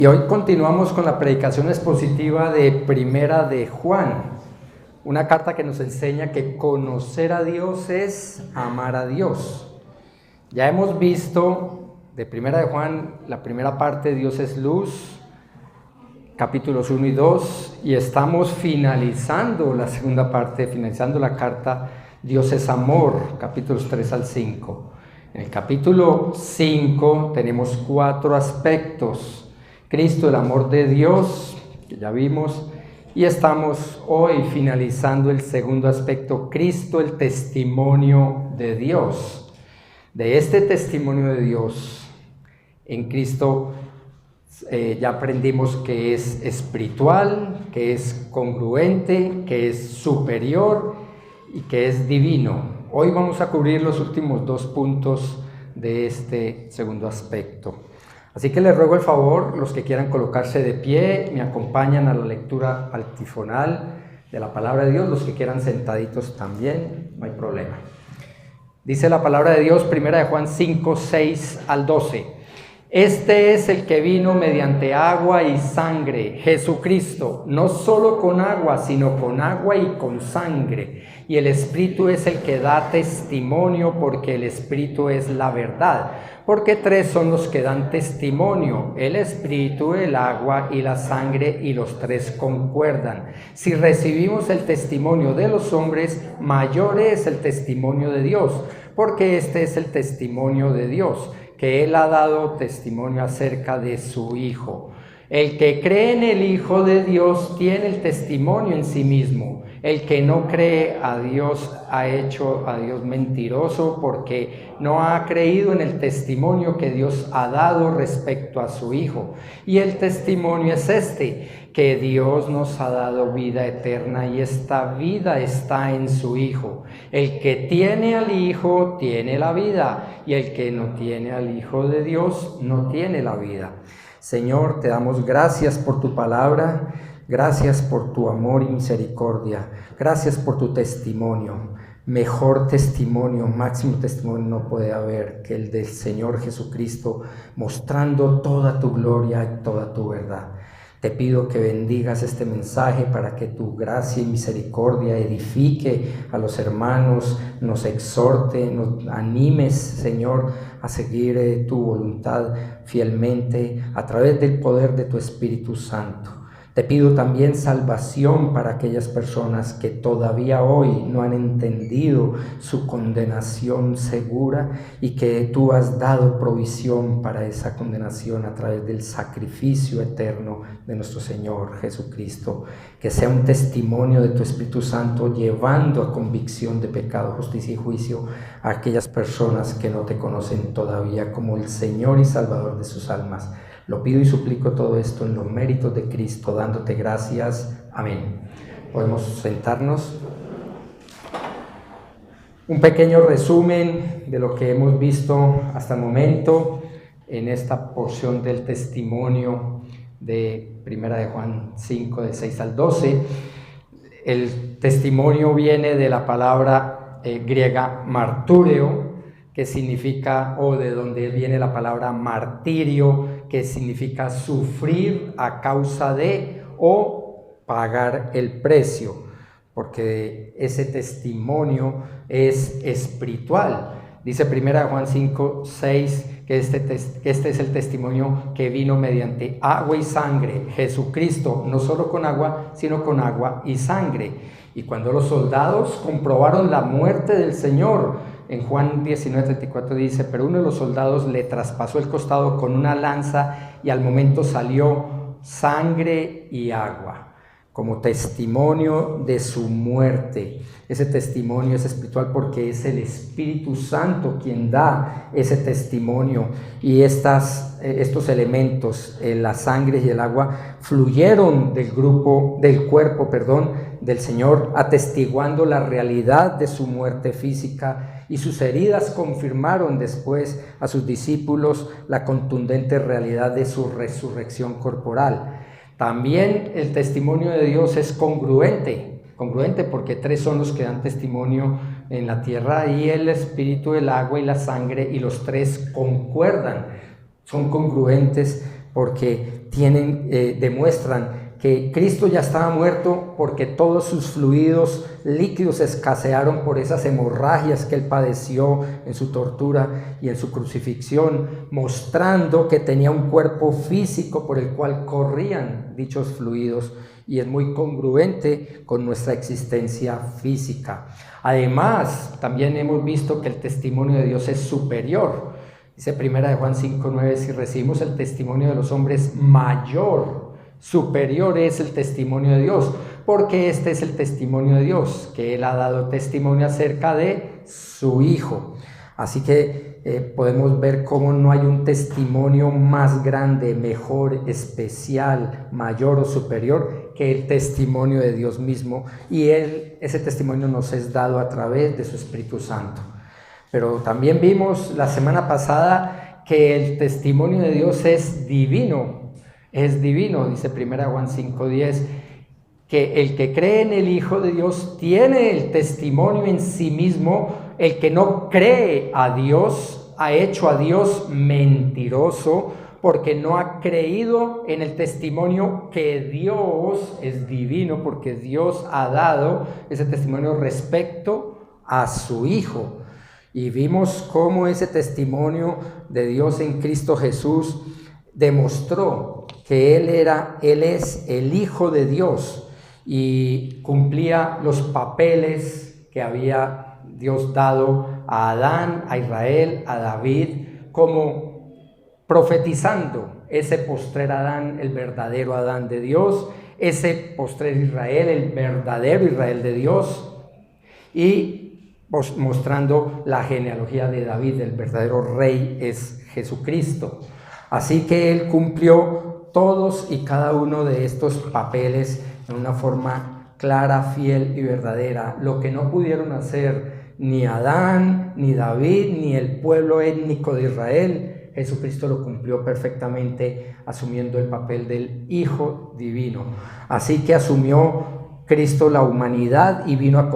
Y hoy continuamos con la predicación expositiva de Primera de Juan, una carta que nos enseña que conocer a Dios es amar a Dios. Ya hemos visto de Primera de Juan la primera parte, Dios es luz, capítulos 1 y 2, y estamos finalizando la segunda parte, finalizando la carta Dios es amor, capítulos 3 al 5. En el capítulo 5 tenemos 4 aspectos: Cristo, el amor de Dios, que ya vimos, y estamos hoy finalizando el segundo aspecto, Cristo, el testimonio de Dios. De este testimonio de Dios en Cristo ya aprendimos que es espiritual, que es congruente, que es superior y que es divino. Hoy vamos a cubrir los últimos 2 puntos de este segundo aspecto. Así que les ruego el favor, los que quieran colocarse de pie, me acompañan a la lectura altifonal de la palabra de Dios, los que quieran sentaditos también, no hay problema. Dice la palabra de Dios, Primera de Juan 5, 6 al 12. Este es el que vino mediante agua y sangre, Jesucristo, no solo con agua, sino con agua y con sangre. Y el Espíritu es el que da testimonio, porque el Espíritu es la verdad. Porque 3 son los que dan testimonio: el Espíritu, el agua y la sangre, y los 3 concuerdan. Si recibimos el testimonio de los hombres, mayor es el testimonio de Dios, porque este es el testimonio de Dios, que Él ha dado testimonio acerca de su Hijo. El que cree en el Hijo de Dios tiene el testimonio en sí mismo. El que no cree a Dios ha hecho a Dios mentiroso, porque no ha creído en el testimonio que Dios ha dado respecto a su Hijo. Y el testimonio es este, que Dios nos ha dado vida eterna, y esta vida está en su Hijo. El que tiene al Hijo tiene la vida, y el que no tiene al Hijo de Dios no tiene la vida. Señor, te damos gracias por tu palabra, gracias por tu amor y misericordia, gracias por tu testimonio. Mejor testimonio, máximo testimonio no puede haber que el del Señor Jesucristo, mostrando toda tu gloria y toda tu verdad. Te pido que bendigas este mensaje para que tu gracia y misericordia edifique a los hermanos, nos exhorte, nos animes, Señor, a seguir tu voluntad fielmente a través del poder de tu Espíritu Santo. Te pido también salvación para aquellas personas que todavía hoy no han entendido su condenación segura, y que tú has dado provisión para esa condenación a través del sacrificio eterno de nuestro Señor Jesucristo. Que sea un testimonio de tu Espíritu Santo llevando a convicción de pecado, justicia y juicio a aquellas personas que no te conocen todavía como el Señor y Salvador de sus almas. Lo pido y suplico todo esto en los méritos de Cristo, dándote gracias. Amén. Podemos sentarnos. Un pequeño resumen de lo que hemos visto hasta el momento en esta porción del testimonio de Primera de Juan 5, de 6 al 12. El testimonio viene de la palabra griega martúreo, que significa, o de donde viene la palabra martirio, que significa sufrir a causa de o pagar el precio, porque ese testimonio es espiritual. Dice Primera de Juan 5, 6 que este es el testimonio que vino mediante agua y sangre, Jesucristo, no solo con agua, sino con agua y sangre. Y cuando los soldados comprobaron la muerte del Señor, en Juan 19:34 dice: pero uno de los soldados le traspasó el costado con una lanza, y al momento salió sangre y agua, como testimonio de su muerte. Ese testimonio es espiritual porque es el Espíritu Santo quien da ese testimonio, y estos elementos, la sangre y el agua, fluyeron del cuerpo del Señor, atestiguando la realidad de su muerte física, y sus heridas confirmaron después a sus discípulos la contundente realidad de su resurrección corporal. También el testimonio de Dios es congruente porque 3 son los que dan testimonio en la tierra, y el Espíritu, el agua y la sangre, y los 3 concuerdan, son congruentes porque demuestran que Cristo ya estaba muerto porque todos sus fluidos líquidos escasearon por esas hemorragias que él padeció en su tortura y en su crucifixión, mostrando que tenía un cuerpo físico por el cual corrían dichos fluidos, y es muy congruente con nuestra existencia física. Además, también hemos visto que el testimonio de Dios es superior. Dice 1 Juan 5:9, si recibimos el testimonio de los hombres, superior es el testimonio de Dios, porque este es el testimonio de Dios, que Él ha dado testimonio acerca de su Hijo. Así que podemos ver cómo no hay un testimonio más grande, mejor, especial, mayor o superior que el testimonio de Dios mismo, y ese testimonio nos es dado a través de su Espíritu Santo. Pero también vimos la semana pasada que el testimonio de Dios es divino, dice 1 Juan 5:10, que el que cree en el Hijo de Dios tiene el testimonio en sí mismo. El que no cree a Dios ha hecho a Dios mentiroso, porque no ha creído en el testimonio que Dios es divino, porque Dios ha dado ese testimonio respecto a su Hijo. Y vimos cómo ese testimonio de Dios en Cristo Jesús demostró que Él es el Hijo de Dios y cumplía los papeles que había Dios dado a Adán, a Israel, a David, como profetizando ese postrer Adán, el verdadero Adán de Dios, ese postrer Israel, el verdadero Israel de Dios, y mostrando la genealogía de David, el verdadero rey es Jesucristo. Así que Él cumplió todos y cada uno de estos papeles en una forma clara, fiel y verdadera. Lo que no pudieron hacer ni Adán, ni David, ni el pueblo étnico de Israel, Jesucristo lo cumplió perfectamente, asumiendo el papel del Hijo Divino. Así que asumió Cristo la humanidad y vino a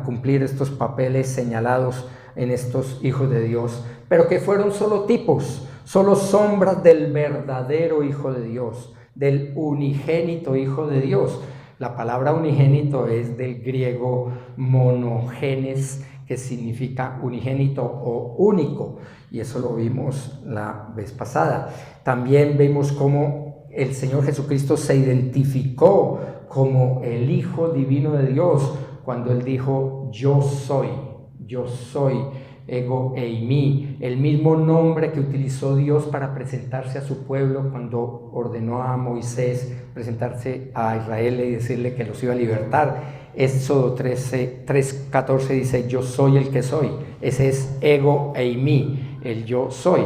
cumplir estos papeles señalados en estos hijos de Dios, pero que fueron solo tipos, solo sombras del verdadero Hijo de Dios, del unigénito Hijo de Dios. La palabra unigénito es del griego monogenes, que significa unigénito o único, y eso lo vimos la vez pasada. También vimos cómo el Señor Jesucristo se identificó como el Hijo Divino de Dios cuando Él dijo: yo soy, ego eimi, el mismo nombre que utilizó Dios para presentarse a su pueblo cuando ordenó a Moisés presentarse a Israel y decirle que los iba a libertar. Éxodo 3:14 dice: yo soy el que soy. Ese es ego eimi, el yo soy.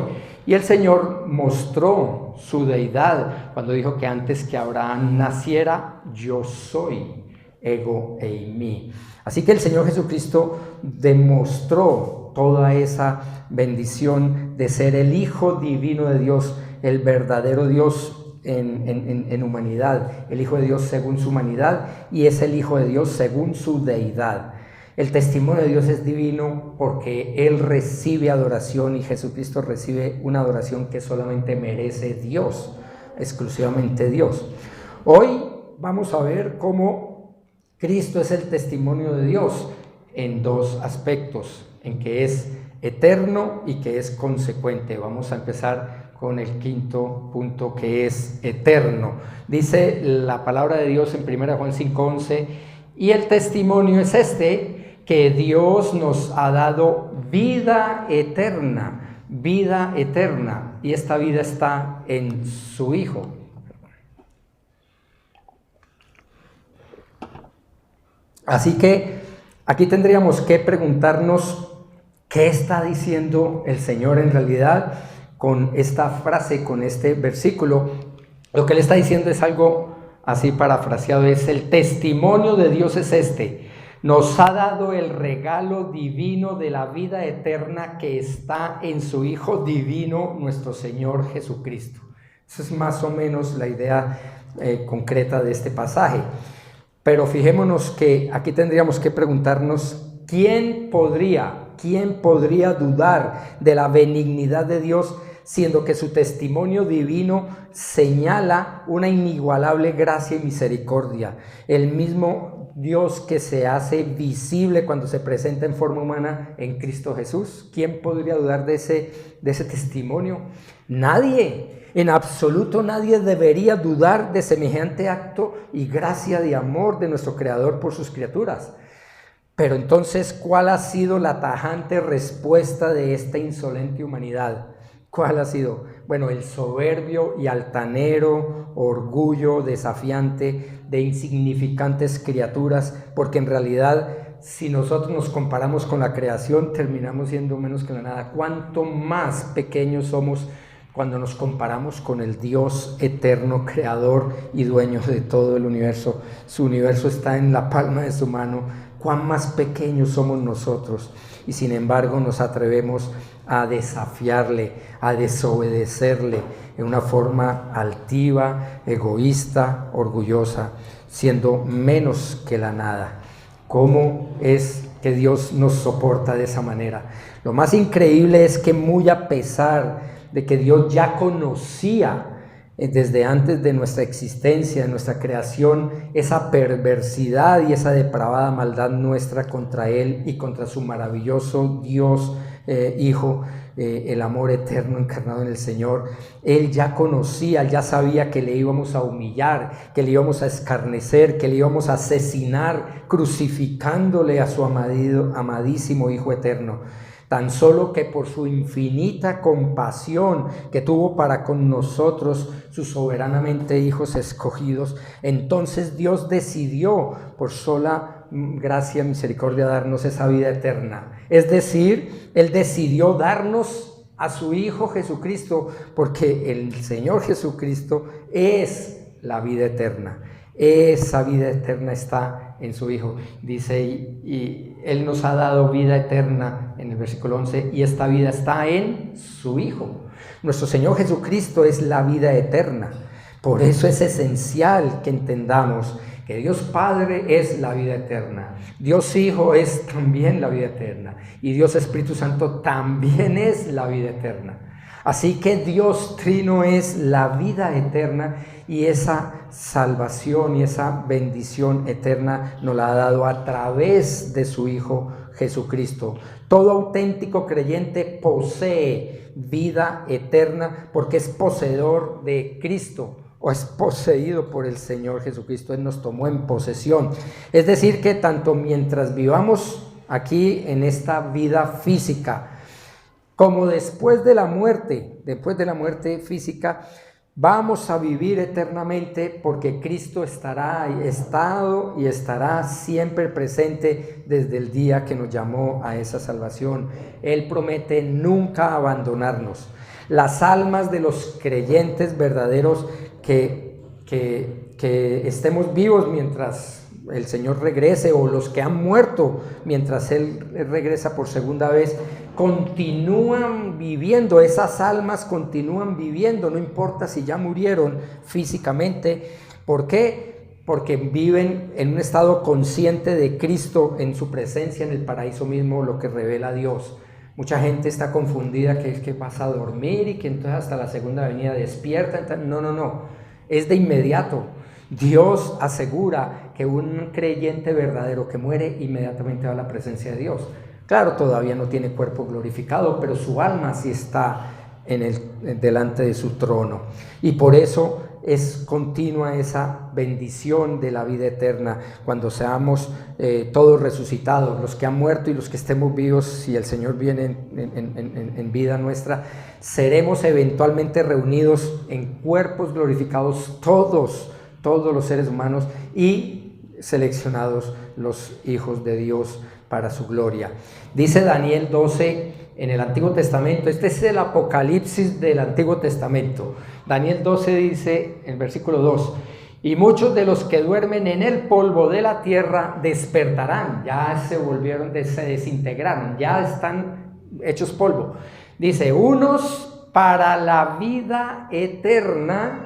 Y el Señor mostró su deidad cuando dijo que antes que Abraham naciera, yo soy, ego eimi. Así que el Señor Jesucristo demostró toda esa bendición de ser el Hijo Divino de Dios, el verdadero Dios en humanidad, el Hijo de Dios según su humanidad, y es el Hijo de Dios según su deidad. El testimonio de Dios es divino porque Él recibe adoración, y Jesucristo recibe una adoración que solamente merece Dios, exclusivamente Dios. Hoy vamos a ver cómo Cristo es el testimonio de Dios en dos aspectos, en que es eterno y que es consecuente. Vamos a empezar con el quinto punto, que es eterno. Dice la palabra de Dios en 1 Juan 5:11, y el testimonio es este, que Dios nos ha dado vida eterna, y esta vida está en su Hijo. Así que aquí tendríamos que preguntarnos qué está diciendo el Señor en realidad con esta frase, con este versículo. Lo que Él está diciendo es algo así parafraseado, es: el testimonio de Dios es este: nos ha dado el regalo divino de la vida eterna que está en su Hijo divino, nuestro Señor Jesucristo. Esa es más o menos la idea concreta de este pasaje. Pero fijémonos que aquí tendríamos que preguntarnos: ¿quién podría dudar de la benignidad de Dios siendo que su testimonio divino señala una inigualable gracia y misericordia. El mismo Dios que se hace visible cuando se presenta en forma humana en Cristo Jesús. ¿Quién podría dudar de ese testimonio? Nadie. En absoluto nadie debería dudar de semejante acto y gracia de amor de nuestro Creador por sus criaturas. Pero entonces, ¿cuál ha sido la tajante respuesta de esta insolente humanidad? ¿Cuál ha sido? Bueno, el soberbio y altanero orgullo desafiante de insignificantes criaturas, porque en realidad, si nosotros nos comparamos con la creación, terminamos siendo menos que la nada. ¿Cuánto más pequeños somos cuando nos comparamos con el Dios eterno, creador y dueño de todo el universo? Su universo está en la palma de su mano. Cuán más pequeños somos nosotros, y sin embargo nos atrevemos a desafiarle, a desobedecerle en una forma altiva, egoísta, orgullosa, siendo menos que la nada. ¿Cómo es que Dios nos soporta de esa manera? Lo más increíble es que, muy a pesar de que Dios ya conocía desde antes de nuestra existencia, de nuestra creación, esa perversidad y esa depravada maldad nuestra contra Él y contra su maravilloso Dios, Hijo, el amor eterno encarnado en el Señor. Él ya conocía, ya sabía que le íbamos a humillar, que le íbamos a escarnecer, que le íbamos a asesinar, crucificándole a su amadísimo Hijo eterno. Tan solo que por su infinita compasión que tuvo para con nosotros, sus soberanamente hijos escogidos, entonces Dios decidió por sola gracia y misericordia darnos esa vida eterna. Es decir, Él decidió darnos a su Hijo Jesucristo, porque el Señor Jesucristo es la vida eterna. Esa vida eterna está en su Hijo. Dice, y Él nos ha dado vida eterna en el versículo 11, y esta vida está en su Hijo. Nuestro Señor Jesucristo es la vida eterna. Por eso es esencial que entendamos que Dios Padre es la vida eterna, Dios Hijo es también la vida eterna, y Dios Espíritu Santo también es la vida eterna. Así que Dios Trino es la vida eterna, y esa salvación y esa bendición eterna nos la ha dado a través de su Hijo Jesucristo. Todo auténtico creyente posee vida eterna porque es poseedor de Cristo, o es poseído por el Señor Jesucristo. Él nos tomó en posesión. Es decir, que tanto mientras vivamos aquí en esta vida física, como después de la muerte física, vamos a vivir eternamente, porque Cristo ha estado y estará siempre presente desde el día que nos llamó a esa salvación. Él promete nunca abandonarnos. Las almas de los creyentes verdaderos que estemos vivos mientras el Señor regrese, o los que han muerto mientras Él regresa por segunda vez, continúan viviendo, esas almas continúan viviendo, no importa si ya murieron físicamente. ¿Por qué? Porque viven en un estado consciente de Cristo en su presencia en el paraíso mismo, lo que revela Dios. Mucha gente está confundida, que es que vas a dormir y que entonces hasta la segunda venida despierta. No, es de inmediato. Dios asegura que un creyente verdadero que muere inmediatamente va a la presencia de Dios. Claro, todavía no tiene cuerpo glorificado, pero su alma sí está delante de su trono. Y por eso es continua esa bendición de la vida eterna, cuando seamos todos resucitados, los que han muerto y los que estemos vivos, si el Señor viene en vida nuestra, seremos eventualmente reunidos en cuerpos glorificados todos los seres humanos, y seleccionados los hijos de Dios para su gloria. Dice Daniel 12 en el Antiguo Testamento, este es el Apocalipsis del Antiguo Testamento. Daniel 12 dice en el versículo 2, y muchos de los que duermen en el polvo de la tierra despertarán. Ya se desintegraron, ya están hechos polvo. Dice, unos para la vida eterna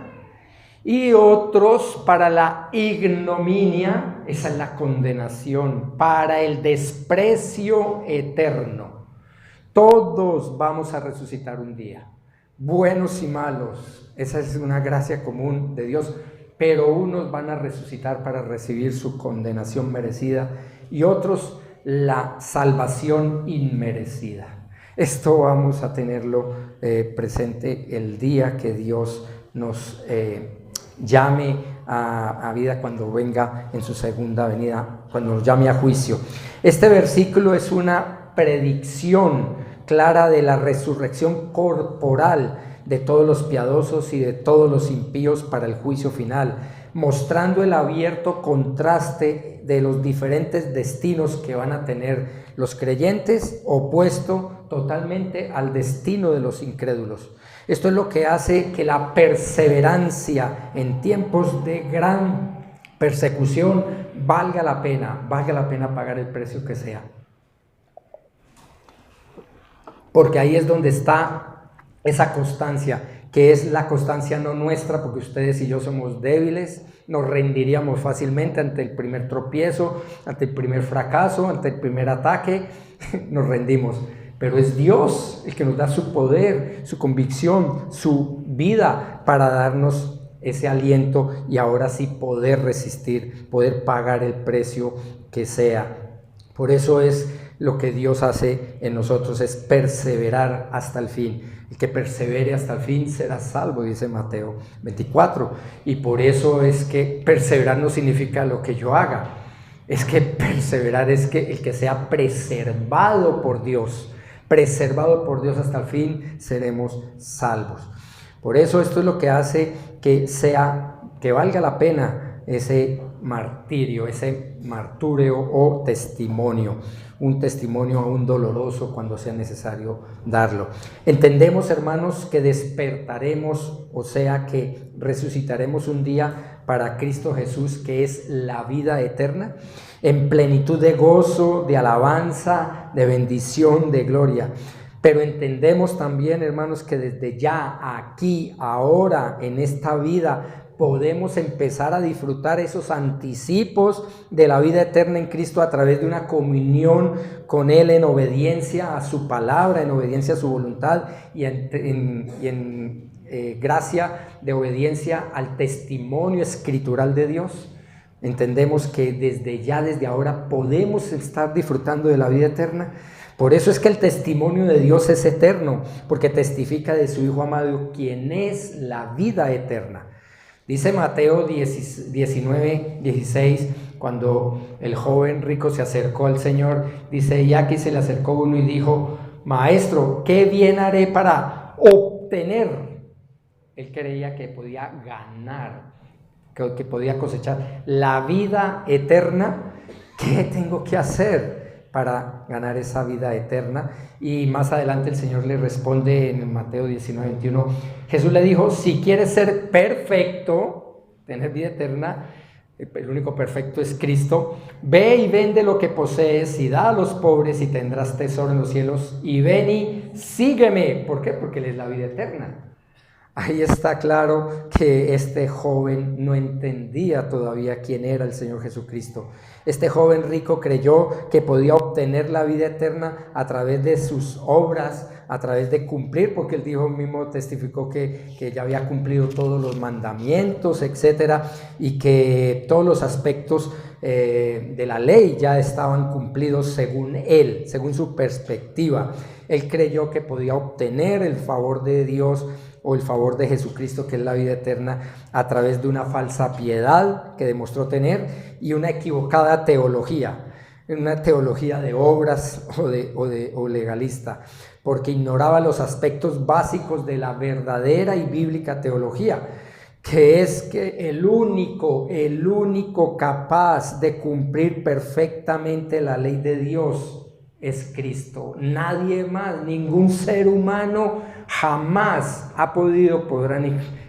y otros para la ignominia, esa es la condenación, para el desprecio eterno. Todos vamos a resucitar un día. buenos y malos. Esa es una gracia común de Dios, pero unos van a resucitar para recibir su condenación merecida y otros la salvación inmerecida. Esto vamos a tenerlo presente el día que Dios nos llame a vida, cuando venga en su segunda venida, cuando nos llame a juicio. Este versículo es una predicción clara de la resurrección corporal de todos los piadosos y de todos los impíos para el juicio final, mostrando el abierto contraste de los diferentes destinos que van a tener los creyentes, opuesto totalmente al destino de los incrédulos. Esto es lo que hace que la perseverancia en tiempos de gran persecución valga la pena pagar el precio que sea. Porque ahí es donde está esa constancia, que es la constancia no nuestra, porque ustedes y yo somos débiles, nos rendiríamos fácilmente ante el primer tropiezo, ante el primer fracaso, ante el primer ataque, nos rendimos. Pero es Dios el que nos da su poder, su convicción, su vida para darnos ese aliento y ahora sí poder resistir, poder pagar el precio que sea. Por eso es lo que Dios hace en nosotros, es perseverar hasta el fin. El que persevere hasta el fin será salvo, dice Mateo 24. Y por eso es que perseverar no significa lo que yo haga. Es que perseverar es que el que sea preservado por Dios hasta el fin, seremos salvos. Por eso esto es lo que hace que valga la pena ese martirio, ese martureo o testimonio, un testimonio aún doloroso cuando sea necesario darlo. Entendemos, hermanos, que despertaremos, o sea que resucitaremos un día para Cristo Jesús, que es la vida eterna, en plenitud de gozo, de alabanza, de bendición, de gloria. Pero entendemos también, hermanos, que desde ya, aquí, ahora, en esta vida, podemos empezar a disfrutar esos anticipos de la vida eterna en Cristo a través de una comunión con Él en obediencia a su palabra, en obediencia a su voluntad y en gracia de obediencia al testimonio escritural de Dios. Entendemos que desde ya, desde ahora, podemos estar disfrutando de la vida eterna. Por eso es que el testimonio de Dios es eterno, porque testifica de su Hijo amado, quien es la vida eterna. Dice Mateo 19:16, cuando el joven rico se acercó al Señor, dice, y aquí se le acercó uno y dijo, Maestro, ¿qué bien haré para obtener? Él creía que podía ganar, que podía cosechar la vida eterna. ¿Qué tengo que hacer para ganar esa vida eterna? Y más adelante el Señor le responde en Mateo 19:21. Jesús le dijo, si quieres ser perfecto, tener vida eterna, el único perfecto es Cristo, ve y vende lo que posees y da a los pobres y tendrás tesoro en los cielos, y ven y sígueme. ¿Por qué? Porque Él es la vida eterna. Ahí está claro que este joven no entendía todavía quién era el Señor Jesucristo. Este joven rico creyó que podía obtener la vida eterna a través de sus obras, a través de cumplir, porque él mismo testificó que ya había cumplido todos los mandamientos, etcétera, y que todos los aspectos de la ley ya estaban cumplidos según él, según su perspectiva. Él creyó que podía obtener el favor de Dios o el favor de Jesucristo, que es la vida eterna, a través de una falsa piedad que demostró tener y una equivocada teología, una teología de obras o legalista, porque ignoraba los aspectos básicos de la verdadera y bíblica teología, que es que el único capaz de cumplir perfectamente la ley de Dios es Cristo. Nadie más, ningún ser humano jamás ha podido,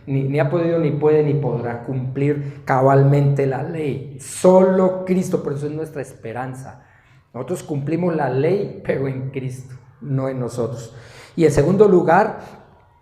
ni puede, ni podrá cumplir cabalmente la ley. Solo Cristo, por eso es nuestra esperanza. Nosotros cumplimos la ley, pero en Cristo, no en nosotros. Y en segundo lugar,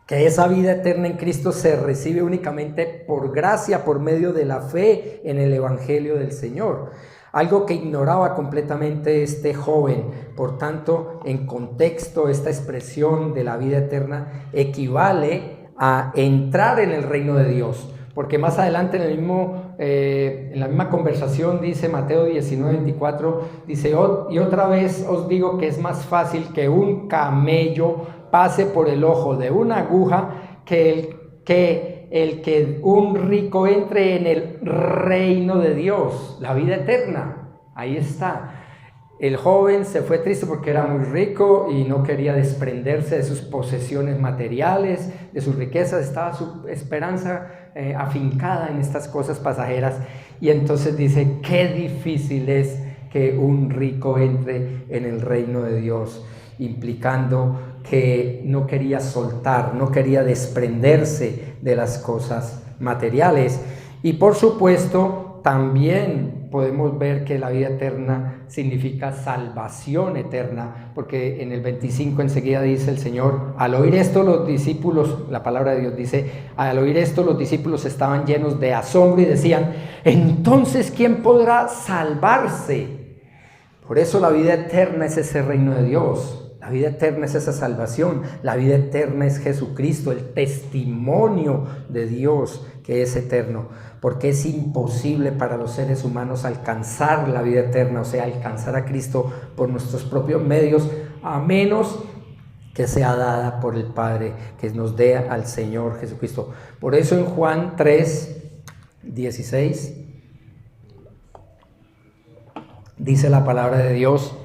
que esa vida eterna en Cristo se recibe únicamente por gracia, por medio de la fe en el Evangelio del Señor. algo que ignoraba completamente este joven. Por tanto, en contexto, esta expresión de la vida eterna equivale a entrar en el reino de Dios, porque más adelante en la misma conversación dice Mateo 19:24, dice: y otra vez os digo que es más fácil que un camello pase por el ojo de una aguja que un rico entre en el reino de Dios, la vida eterna. Ahí está. El joven se fue triste porque era muy rico y no quería desprenderse de sus posesiones materiales, de sus riquezas. Estaba su esperanza afincada en estas cosas pasajeras, y entonces dice: qué difícil es que un rico entre en el reino de Dios, implicando que no quería soltar, no quería desprenderse de las cosas materiales. Y por supuesto, también podemos ver que la vida eterna significa salvación eterna, porque en el 25 enseguida dice el Señor: al oír esto los discípulos, la palabra de Dios dice, al oír esto los discípulos estaban llenos de asombro y decían: entonces, ¿quién podrá salvarse? Por eso la vida eterna es ese reino de Dios. La vida eterna es esa salvación. La vida eterna es Jesucristo, el testimonio de Dios que es eterno, porque es imposible para los seres humanos alcanzar la vida eterna, o sea, alcanzar a Cristo por nuestros propios medios, a menos que sea dada por el Padre, que nos dé al Señor Jesucristo. Por eso en Juan 3:16 dice la palabra de Dios: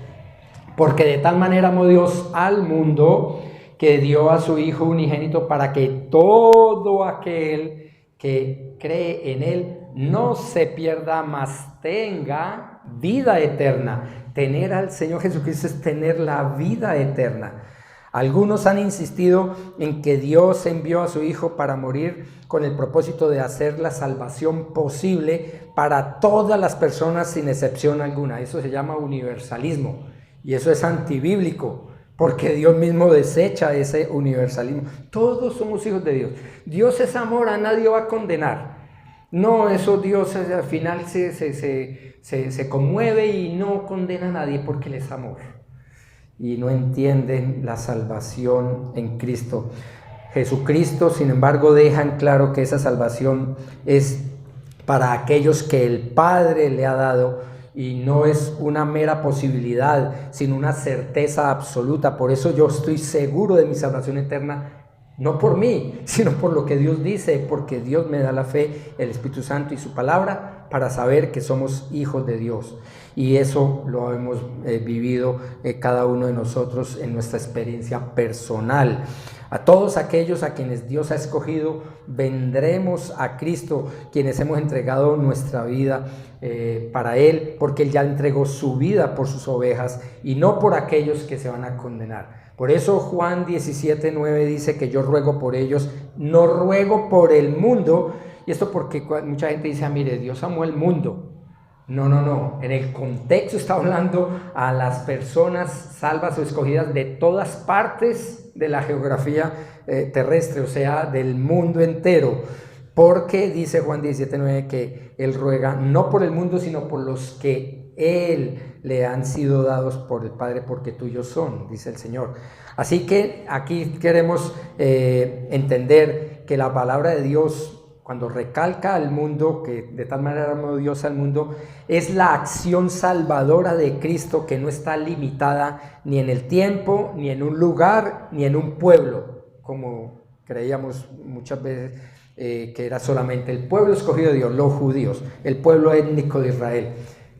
porque de tal manera amó Dios al mundo, que dio a su Hijo unigénito, para que todo aquel que cree en Él no se pierda, mas tenga vida eterna. Tener al Señor Jesucristo es tener la vida eterna. Algunos han insistido en que Dios envió a su Hijo para morir con el propósito de hacer la salvación posible para todas las personas sin excepción alguna. Eso se llama universalismo. Y eso es antibíblico, porque Dios mismo desecha ese universalismo. Todos somos hijos de Dios. Dios es amor, a nadie va a condenar. No, eso Dios al final se conmueve y no condena a nadie porque Él es amor. Y no entienden la salvación en Cristo. Jesucristo, sin embargo, deja en claro que esa salvación es para aquellos que el Padre le ha dado, y no es una mera posibilidad, sino una certeza absoluta. Por eso yo estoy seguro de mi salvación eterna, no por mí, sino por lo que Dios dice, porque Dios me da la fe, el Espíritu Santo y su palabra, para saber que somos hijos de Dios. Y eso lo hemos vivido cada uno de nosotros en nuestra experiencia personal. A todos aquellos a quienes Dios ha escogido, vendremos a Cristo, quienes hemos entregado nuestra vida para Él, porque Él ya entregó su vida por sus ovejas, y no por aquellos que se van a condenar. Por eso Juan 17:9 dice que yo ruego por ellos, no ruego por el mundo. Y esto porque mucha gente dice: mire, Dios amó el mundo. No. En el contexto está hablando a las personas salvas o escogidas de todas partes de la geografía terrestre, o sea, del mundo entero. Porque dice Juan 17:9 que Él ruega no por el mundo, sino por los que Él le han sido dados por el Padre, porque tuyos son, dice el Señor. Así que aquí queremos entender que la palabra de Dios, cuando recalca al mundo, que de tal manera amó Dios al mundo, es la acción salvadora de Cristo, que no está limitada ni en el tiempo, ni en un lugar, ni en un pueblo, como creíamos muchas veces que era solamente el pueblo escogido de Dios, los judíos, el pueblo étnico de Israel.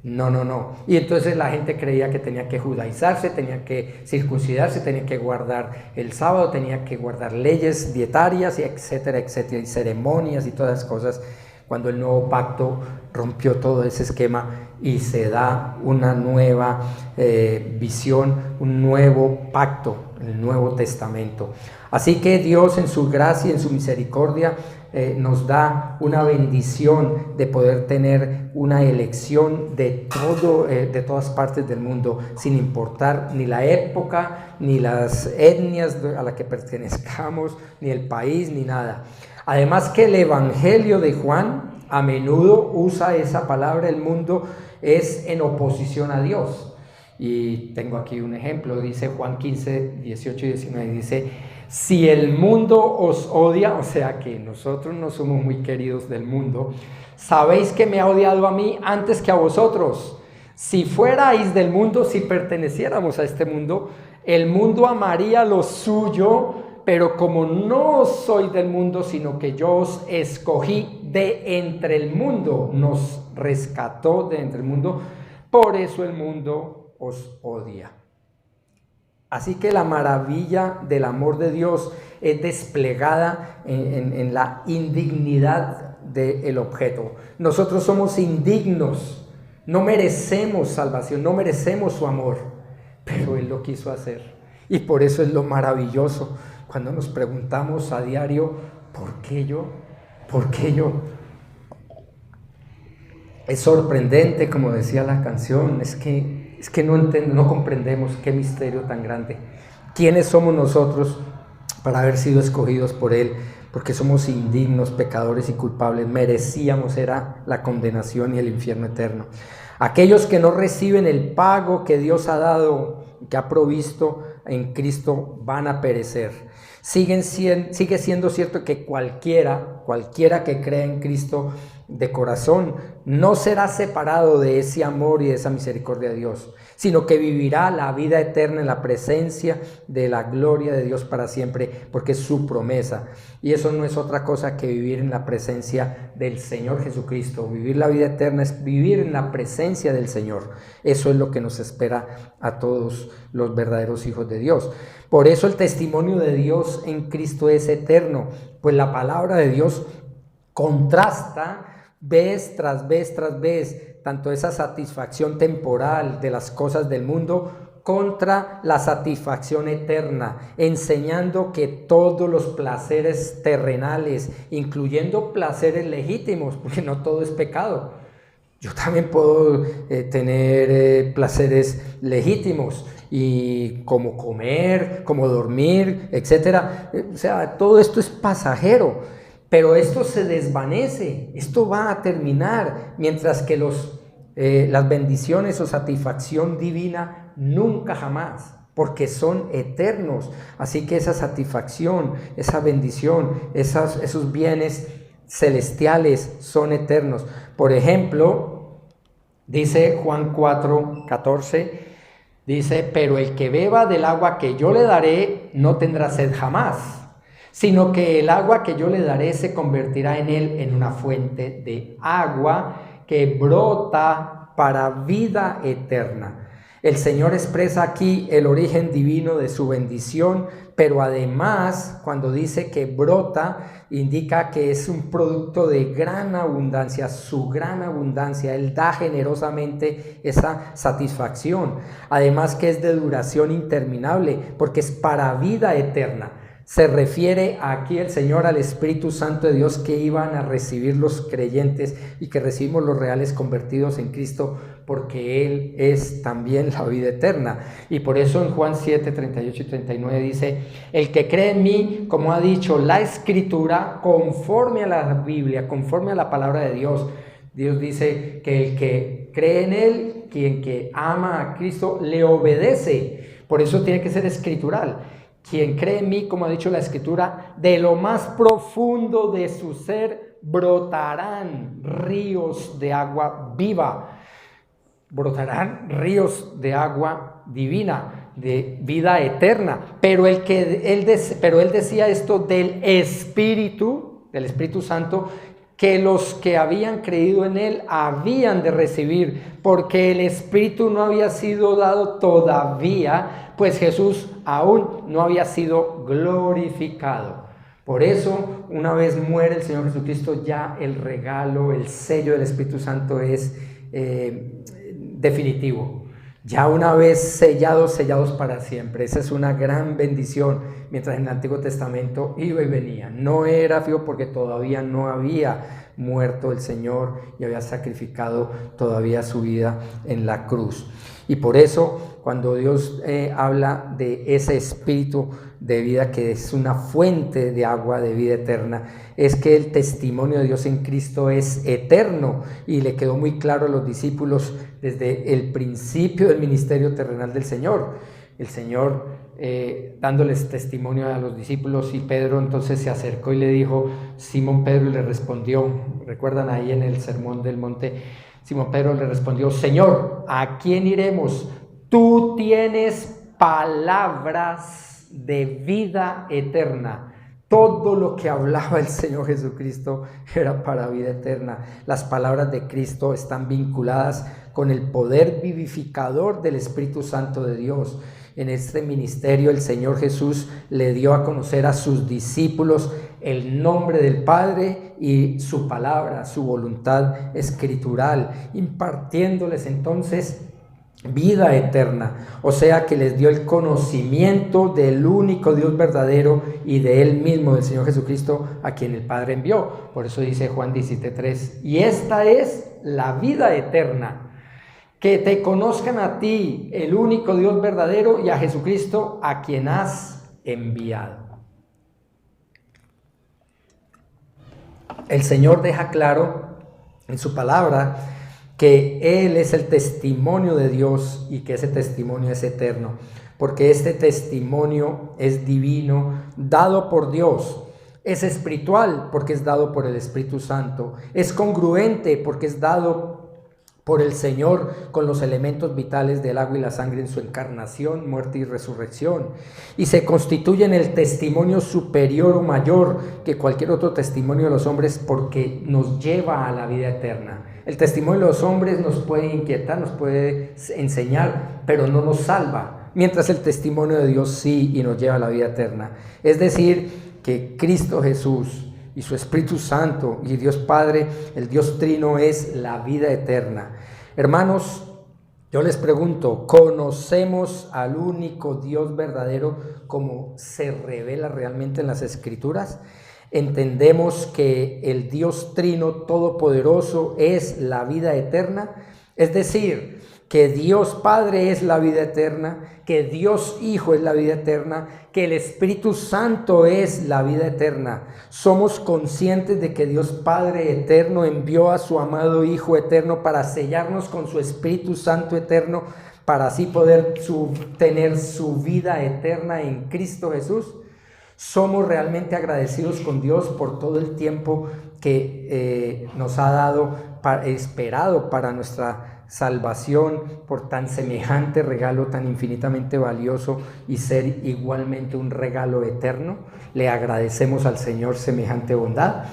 No. Y entonces la gente creía que tenía que judaizarse, tenía que circuncidarse, tenía que guardar el sábado, tenía que guardar leyes dietarias, y etcétera, y ceremonias y todas esas cosas, cuando el nuevo pacto rompió todo ese esquema y se da una nueva visión, un nuevo pacto, el Nuevo Testamento. Así que Dios, en su gracia y en su misericordia, nos da una bendición de poder tener una elección de todas partes del mundo, sin importar ni la época, ni las etnias a las que pertenezcamos, ni el país, ni nada. Además que el Evangelio de Juan a menudo usa esa palabra, el mundo, es en oposición a Dios. Y tengo aquí un ejemplo, dice Juan 15, 18 y 19, dice: si el mundo os odia, o sea que nosotros no somos muy queridos del mundo, sabéis que me ha odiado a mí antes que a vosotros. Si fuerais del mundo, si perteneciéramos a este mundo, el mundo amaría lo suyo, pero como no soy del mundo, sino que yo os escogí de entre el mundo, nos rescató de entre el mundo, por eso el mundo os odia. Así que la maravilla del amor de Dios es desplegada en la indignidad del objeto. Nosotros somos indignos, no merecemos salvación, no merecemos su amor, pero Él lo quiso hacer. Y por eso es lo maravilloso cuando nos preguntamos a diario: ¿por qué yo? ¿Por qué yo? Es sorprendente, como decía la canción, es que no comprendemos qué misterio tan grande. ¿Quiénes somos nosotros para haber sido escogidos por Él? Porque somos indignos, pecadores y culpables, merecíamos era la condenación y el infierno eterno. Aquellos que no reciben el pago que Dios ha dado, que ha provisto en Cristo, van a perecer. Sigue siendo cierto que cualquiera que cree en Cristo de corazón no será separado de ese amor y de esa misericordia de Dios, sino que vivirá la vida eterna en la presencia de la gloria de Dios para siempre, porque es su promesa. Y eso no es otra cosa que vivir en la presencia del Señor Jesucristo. Vivir la vida eterna es vivir en la presencia del Señor. Eso es lo que nos espera a todos los verdaderos hijos de Dios. Por eso el testimonio de Dios en Cristo es eterno, pues la palabra de Dios contrasta vez tras vez tras vez, tanto esa satisfacción temporal de las cosas del mundo contra la satisfacción eterna, enseñando que todos los placeres terrenales, incluyendo placeres legítimos, porque no todo es pecado. Yo también puedo tener placeres legítimos, y como comer, como dormir, etcétera. O sea, todo esto es pasajero. Pero esto se desvanece, esto va a terminar, mientras que las bendiciones o satisfacción divina nunca jamás, porque son eternos. Así que esa satisfacción, esa bendición, esos bienes celestiales son eternos. Por ejemplo, dice Juan 4:14, dice: pero el que beba del agua que yo le daré no tendrá sed jamás, sino que el agua que yo le daré se convertirá en él en una fuente de agua que brota para vida eterna. El Señor expresa aquí el origen divino de su bendición, pero además, cuando dice que brota, indica que es un producto de gran abundancia, su gran abundancia. Él da generosamente esa satisfacción. Además que es de duración interminable, porque es para vida eterna. Se refiere aquí el Señor al Espíritu Santo de Dios que iban a recibir los creyentes y que recibimos los reales convertidos en Cristo, porque Él es también la vida eterna. Y por eso en Juan 7, 38 y 39 dice: el que cree en mí, como ha dicho la Escritura, conforme a la Biblia, conforme a la palabra de Dios. Dios dice que el que cree en Él, quien que ama a Cristo, le obedece. Por eso tiene que ser escritural. Quien cree en mí, como ha dicho la Escritura, de lo más profundo de su ser brotarán ríos de agua viva. Brotarán ríos de agua divina, de vida eterna. Pero él decía esto del Espíritu Santo, que los que habían creído en Él habían de recibir, porque el Espíritu no había sido dado todavía, pues Jesús aún no había sido glorificado. Por eso, una vez muere el Señor Jesucristo, ya el regalo, el sello del Espíritu Santo es definitivo. Ya una vez sellados para siempre. Esa es una gran bendición. Mientras en el Antiguo Testamento iba y venía. No era fijo porque todavía no había muerto el Señor y había sacrificado todavía su vida en la cruz. Y por eso, cuando Dios habla de ese espíritu de vida que es una fuente de agua de vida eterna, es que el testimonio de Dios en Cristo es eterno, y le quedó muy claro a los discípulos desde el principio del ministerio terrenal del Señor. El Señor dándoles testimonio a los discípulos, y Pedro entonces se acercó y le dijo, Simón Pedro le respondió, recuerdan ahí en el Sermón del Monte, Simón Pedro le respondió, Señor, ¿a quién iremos? Tú tienes palabras de vida eterna. Todo lo que hablaba el Señor Jesucristo era para vida eterna. Las palabras de Cristo están vinculadas con el poder vivificador del Espíritu Santo de Dios. En este ministerio el Señor Jesús le dio a conocer a sus discípulos el nombre del Padre y su palabra, su voluntad escritural, impartiéndoles entonces vida eterna, o sea que les dio el conocimiento del único Dios verdadero y de Él mismo, del Señor Jesucristo, a quien el Padre envió. Por eso dice Juan 17:3, y esta es la vida eterna, que te conozcan a ti, el único Dios verdadero, y a Jesucristo, a quien has enviado. El Señor deja claro en su palabra que Él es el testimonio de Dios y que ese testimonio es eterno, porque este testimonio es divino, dado por Dios, es espiritual porque es dado por el Espíritu Santo, es congruente porque es dado por el Señor con los elementos vitales del agua y la sangre en su encarnación, muerte y resurrección, y se constituye en el testimonio superior o mayor que cualquier otro testimonio de los hombres, porque nos lleva a la vida eterna. El testimonio de los hombres nos puede inquietar, nos puede enseñar, pero no nos salva, mientras el testimonio de Dios sí, y nos lleva a la vida eterna. Es decir, que Cristo Jesús y su Espíritu Santo y Dios Padre, el Dios Trino, es la vida eterna. Hermanos, yo les pregunto, ¿conocemos al único Dios verdadero como se revela realmente en las Escrituras? ¿Entendemos que el Dios Trino Todopoderoso es la vida eterna? Es decir, que Dios Padre es la vida eterna, que Dios Hijo es la vida eterna, que el Espíritu Santo es la vida eterna. Somos conscientes de que Dios Padre eterno envió a su amado Hijo eterno para sellarnos con su Espíritu Santo eterno, para así poder tener su vida eterna en Cristo Jesús. Somos realmente agradecidos con Dios por todo el tiempo que nos ha dado, esperado para nuestra salvación, por tan semejante regalo, tan infinitamente valioso, y ser igualmente un regalo eterno. Le agradecemos al Señor semejante bondad.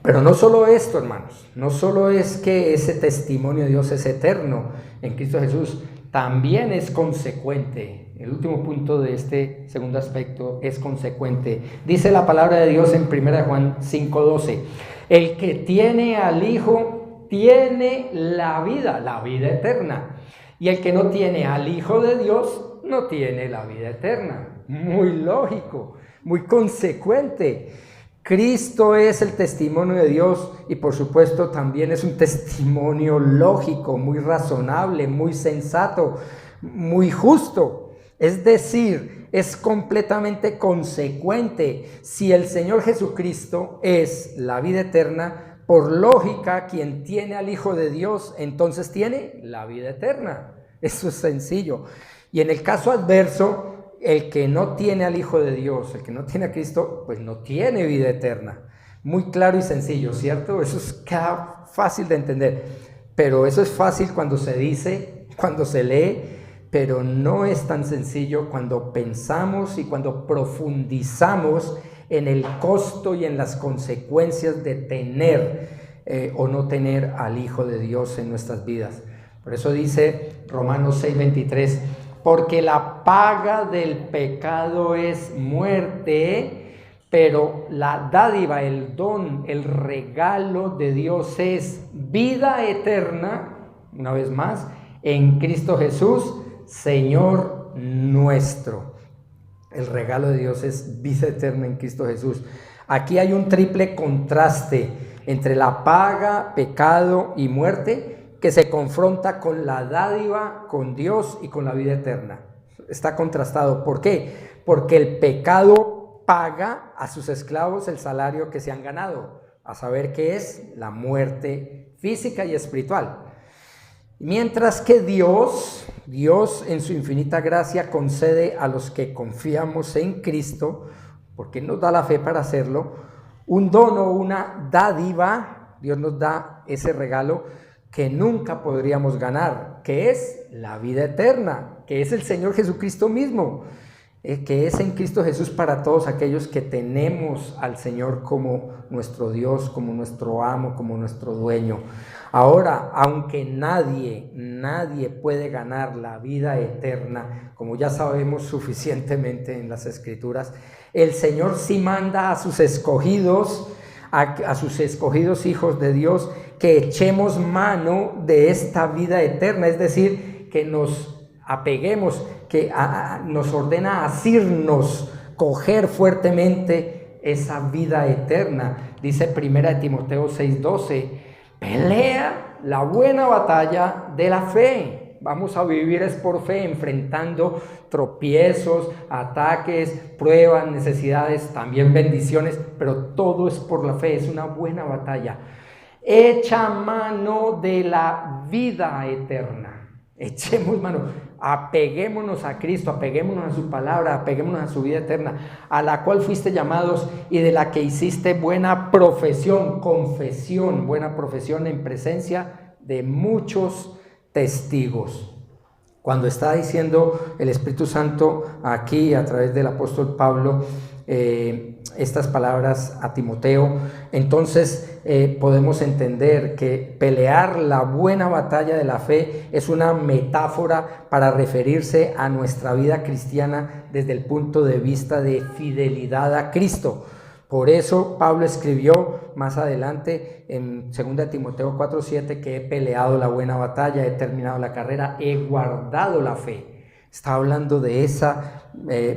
Pero no solo esto, hermanos, no solo es que ese testimonio de Dios es eterno en Cristo Jesús, también es consecuente. El último punto de este segundo aspecto es consecuente. Dice la palabra de Dios en 1 Juan 5:12, el que tiene al Hijo tiene la vida eterna, y el que no tiene al Hijo de Dios no tiene la vida eterna. Muy lógico, muy consecuente. Cristo es el testimonio de Dios, y por supuesto también es un testimonio lógico, muy razonable, muy sensato, muy justo. Es decir, es completamente consecuente. Si el Señor Jesucristo es la vida eterna, por lógica, quien tiene al Hijo de Dios, entonces tiene la vida eterna. Eso es sencillo. Y en el caso adverso, el que no tiene al Hijo de Dios, el que no tiene a Cristo, pues no tiene vida eterna. Muy claro y sencillo, ¿cierto? Eso es fácil de entender. Pero eso es fácil cuando se dice, cuando se lee, pero no es tan sencillo cuando pensamos y cuando profundizamos en el costo y en las consecuencias de tener o no tener al Hijo de Dios en nuestras vidas. Por eso dice Romanos 6:23, porque la paga del pecado es muerte, pero la dádiva, el don, el regalo de Dios es vida eterna, una vez más, en Cristo Jesús, Señor nuestro. El regalo de Dios es vida eterna en Cristo Jesús. Aquí hay un triple contraste entre la paga, pecado y muerte, que se confronta con la dádiva, con Dios y con la vida eterna. Está contrastado. ¿Por qué? Porque el pecado paga a sus esclavos el salario que se han ganado, a saber que es la muerte física y espiritual. Mientras que Dios en su infinita gracia concede a los que confiamos en Cristo, porque nos da la fe para hacerlo, un don o una dádiva. Dios nos da ese regalo que nunca podríamos ganar, que es la vida eterna, que es el Señor Jesucristo mismo, que es en Cristo Jesús para todos aquellos que tenemos al Señor como nuestro Dios, como nuestro amo, como nuestro dueño. Ahora, aunque nadie puede ganar la vida eterna, como ya sabemos suficientemente en las Escrituras, el Señor sí manda a sus escogidos, a sus escogidos hijos de Dios, que echemos mano de esta vida eterna, es decir, que nos apeguemos, que nos ordena asirnos, coger fuertemente esa vida eterna. Dice 1 Timoteo 6:12, pelea la buena batalla de la fe. Vamos a vivir es por fe, enfrentando tropiezos, ataques, pruebas, necesidades, también bendiciones, pero todo es por la fe, es una buena batalla. Echa mano de la vida eterna. Echemos mano, apeguémonos a Cristo, apeguémonos a su palabra, apeguémonos a su vida eterna, a la cual fuiste llamados y de la que hiciste buena profesión, confesión, buena profesión en presencia de muchos testigos. Cuando está diciendo el Espíritu Santo aquí a través del apóstol Pablo estas palabras a Timoteo, entonces podemos entender que pelear la buena batalla de la fe es una metáfora para referirse a nuestra vida cristiana desde el punto de vista de fidelidad a Cristo. Por eso Pablo escribió más adelante en 2 Timoteo 4:7 que he peleado la buena batalla, he terminado la carrera, he guardado la fe. Está hablando de esa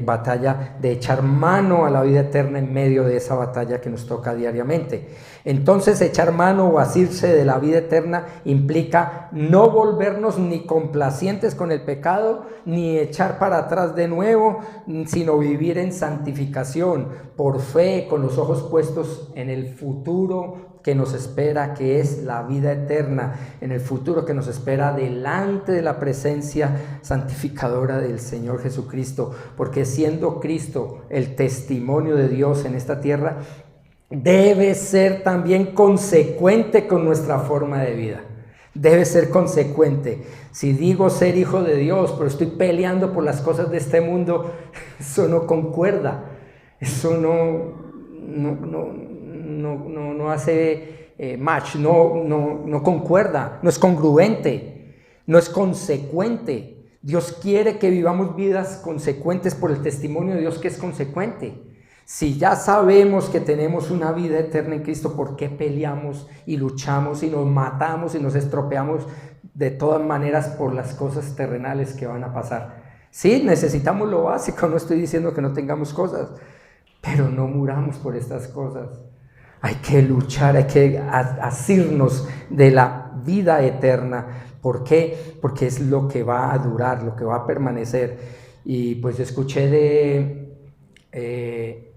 batalla, de echar mano a la vida eterna en medio de esa batalla que nos toca diariamente. Entonces, echar mano o asirse de la vida eterna implica no volvernos ni complacientes con el pecado, ni echar para atrás de nuevo, sino vivir en santificación, por fe, con los ojos puestos en el futuro que nos espera, que es la vida eterna, en el futuro que nos espera delante de la presencia santificadora del Señor Jesucristo, porque siendo Cristo el testimonio de Dios en esta tierra, debe ser también consecuente con nuestra forma de vida. Debe ser consecuente. Si digo ser hijo de Dios, pero estoy peleando por las cosas de este mundo, eso no concuerda, eso no hace match, no concuerda, no es congruente, no es consecuente. Dios quiere que vivamos vidas consecuentes por el testimonio de Dios que es consecuente. Si ya sabemos que tenemos una vida eterna en Cristo, ¿por qué peleamos y luchamos y nos matamos y nos estropeamos de todas maneras por las cosas terrenales que van a pasar? Sí, necesitamos lo básico, no estoy diciendo que no tengamos cosas, pero no muramos por estas cosas. Hay que luchar, hay que asirnos de la vida eterna. ¿Por qué? Porque es lo que va a durar, lo que va a permanecer. Y pues escuché de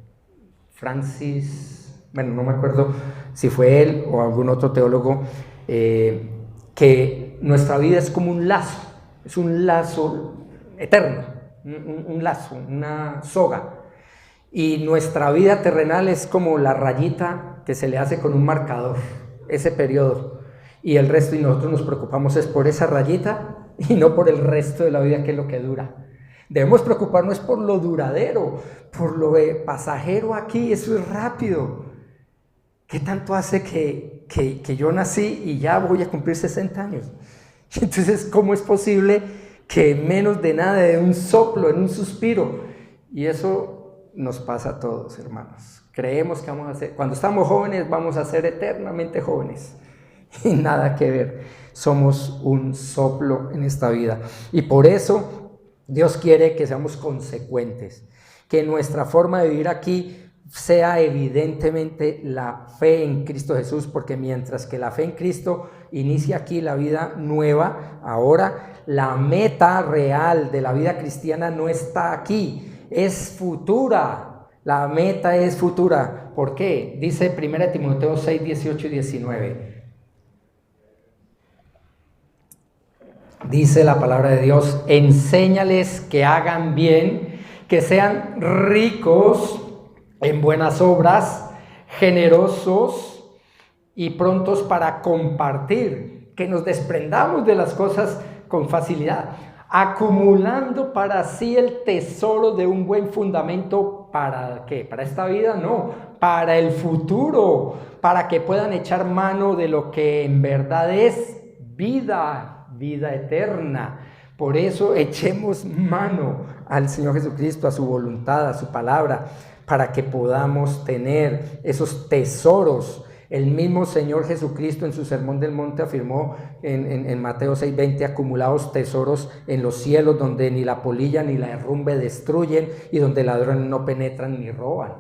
Francis, bueno, no me acuerdo si fue él o algún otro teólogo, que nuestra vida es como un lazo, es un lazo eterno, un lazo, una soga. Y nuestra vida terrenal es como la rayita que se le hace con un marcador, ese periodo. Y el resto, y nosotros nos preocupamos es por esa rayita y no por el resto de la vida, que es lo que dura. Debemos preocuparnos por lo duradero, por lo pasajero aquí, eso es rápido. ¿Qué tanto hace que yo nací y ya voy a cumplir 60 años? Entonces, ¿cómo es posible que en menos de nada, de un soplo, en un suspiro? Y eso nos pasa a todos, hermanos. Creemos que vamos a ser, cuando estamos jóvenes, vamos a ser eternamente jóvenes. Y nada que ver, somos un soplo en esta vida. Y por eso Dios quiere que seamos consecuentes, que nuestra forma de vivir aquí sea evidentemente la fe en Cristo Jesús, porque mientras que la fe en Cristo inicia aquí la vida nueva, ahora la meta real de la vida cristiana no está aquí, es futura. La meta es futura. ¿Por qué? Dice 1 Timoteo 6, 18 y 19. Dice la palabra de Dios: enséñales que hagan bien, que sean ricos en buenas obras, generosos y prontos para compartir, que nos desprendamos de las cosas con facilidad, acumulando para sí el tesoro de un buen fundamento. ¿Para qué? ¿Para esta vida? No, para el futuro, para que puedan echar mano de lo que en verdad es vida eterna. Por eso echemos mano al Señor Jesucristo, a su voluntad, a su palabra, para que podamos tener esos tesoros. El mismo Señor Jesucristo en su Sermón del Monte afirmó en Mateo 6:20: acumulados tesoros en los cielos, donde ni la polilla ni la herrumbre destruyen y donde ladrones no penetran ni roban.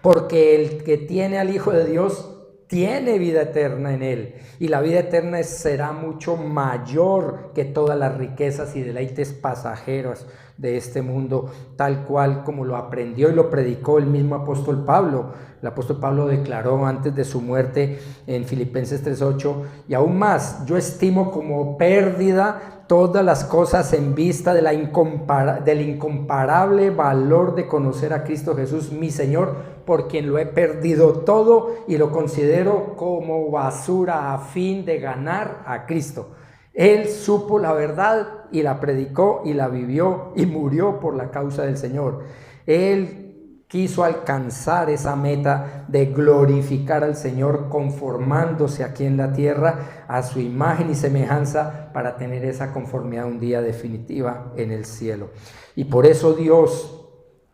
Porque el que tiene al Hijo de Dios tiene vida eterna en él, y la vida eterna será mucho mayor que todas las riquezas y deleites pasajeros de este mundo, tal cual como lo aprendió y lo predicó el mismo apóstol Pablo. El apóstol Pablo declaró antes de su muerte en Filipenses 3:8: y aún más, yo estimo como pérdida todas las cosas en vista del incomparable valor de conocer a Cristo Jesús, mi Señor, por quien lo he perdido todo y lo considero como basura a fin de ganar a Cristo. Él supo la verdad y la predicó y la vivió y murió por la causa del Señor. Él quiso alcanzar esa meta de glorificar al Señor, conformándose aquí en la tierra a su imagen y semejanza, para tener esa conformidad un día definitiva en el cielo. Y por eso Dios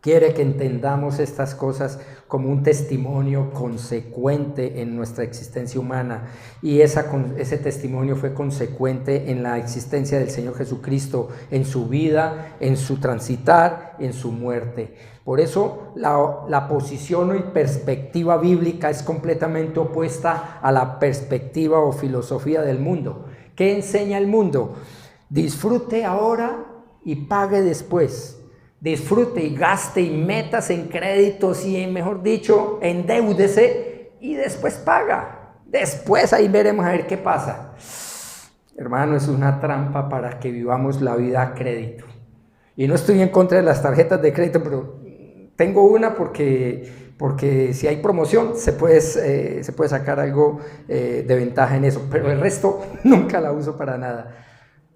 quiere que entendamos estas cosas como un testimonio consecuente en nuestra existencia humana, y ese testimonio fue consecuente en la existencia del Señor Jesucristo, en su vida, en su transitar, en su muerte. Por eso la posición y perspectiva bíblica es completamente opuesta a la perspectiva o filosofía del mundo. ¿Qué enseña el mundo? Disfrute ahora y pague después. Disfrute y gaste y metas en créditos y, mejor dicho, endeúdese y después paga. Después ahí veremos a ver qué pasa. Hermano, es una trampa para que vivamos la vida a crédito. Y no estoy en contra de las tarjetas de crédito, pero tengo una porque si hay promoción se puede sacar algo de ventaja en eso, pero el resto nunca la uso para nada.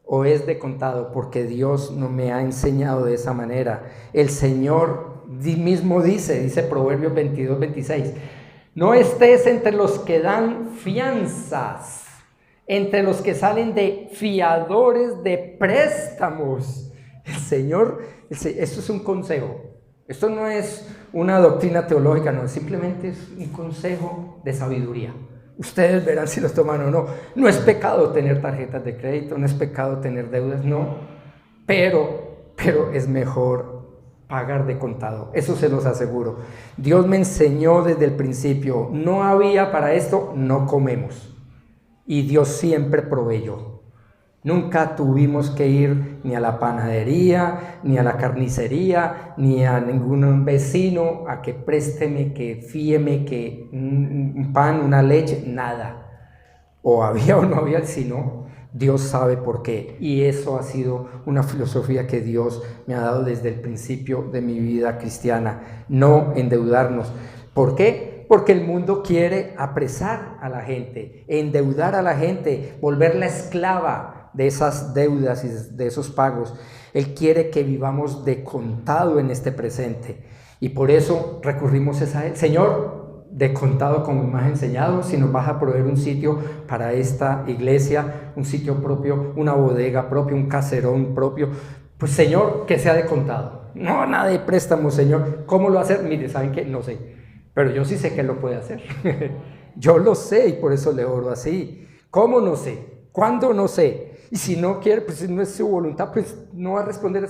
O es de contado, porque Dios no me ha enseñado de esa manera. El Señor mismo dice Proverbios 22:26: no estés entre los que dan fianzas, entre los que salen de fiadores de préstamos. El Señor, esto es un consejo. Esto no es una doctrina teológica, no, simplemente es un consejo de sabiduría. Ustedes verán si los toman o no. No es pecado tener tarjetas de crédito, no es pecado tener deudas, no. Pero es mejor pagar de contado, eso se los aseguro. Dios me enseñó desde el principio: no había para esto, no comemos. Y Dios siempre proveyó. Nunca tuvimos que ir ni a la panadería, ni a la carnicería, ni a ningún vecino a que présteme, que fíeme, que un pan, una leche, nada. O había o no había, sino Dios sabe por qué. Y eso ha sido una filosofía que Dios me ha dado desde el principio de mi vida cristiana: no endeudarnos. ¿Por qué? Porque el mundo quiere apresar a la gente, endeudar a la gente, volverla esclava de esas deudas y de esos pagos. Él quiere que vivamos de contado en este presente, y por eso recurrimos a Él. Señor, de contado como me has enseñado, si nos vas a proveer un sitio para esta iglesia, un sitio propio, una bodega propia, un caserón propio, pues Señor, que sea de contado, no nada de préstamo, Señor. ¿Cómo lo hacer? Mire, ¿saben qué? No sé, pero yo sí sé que Él lo puede hacer. Yo lo sé, y por eso le oro así. ¿Cómo? No sé. ¿Cuándo? No sé. Y si no quiere, pues si no es su voluntad, pues no va a responder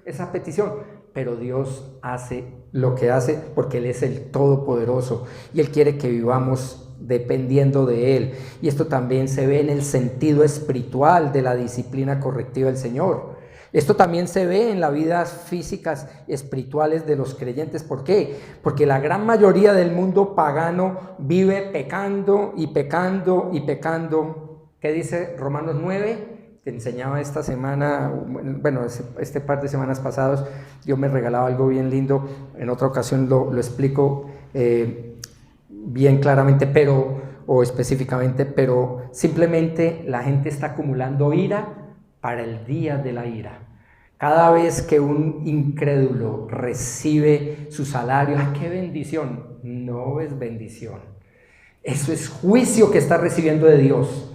esa petición. Pero Dios hace lo que hace porque Él es el Todopoderoso, y Él quiere que vivamos dependiendo de Él. Y esto también se ve en el sentido espiritual de la disciplina correctiva del Señor. Esto también se ve en las vidas físicas y espirituales de los creyentes. ¿Por qué? Porque la gran mayoría del mundo pagano vive pecando y pecando y pecando. ¿Qué dice Romanos 9? Que enseñaba esta semana, bueno, este par de semanas pasadas, Dios me regalaba algo bien lindo. En otra ocasión lo explico bien claramente, o específicamente, pero simplemente la gente está acumulando ira para el día de la ira. Cada vez que un incrédulo recibe su salario, ¡ah, qué bendición! No es bendición. Eso es juicio que está recibiendo de Dios.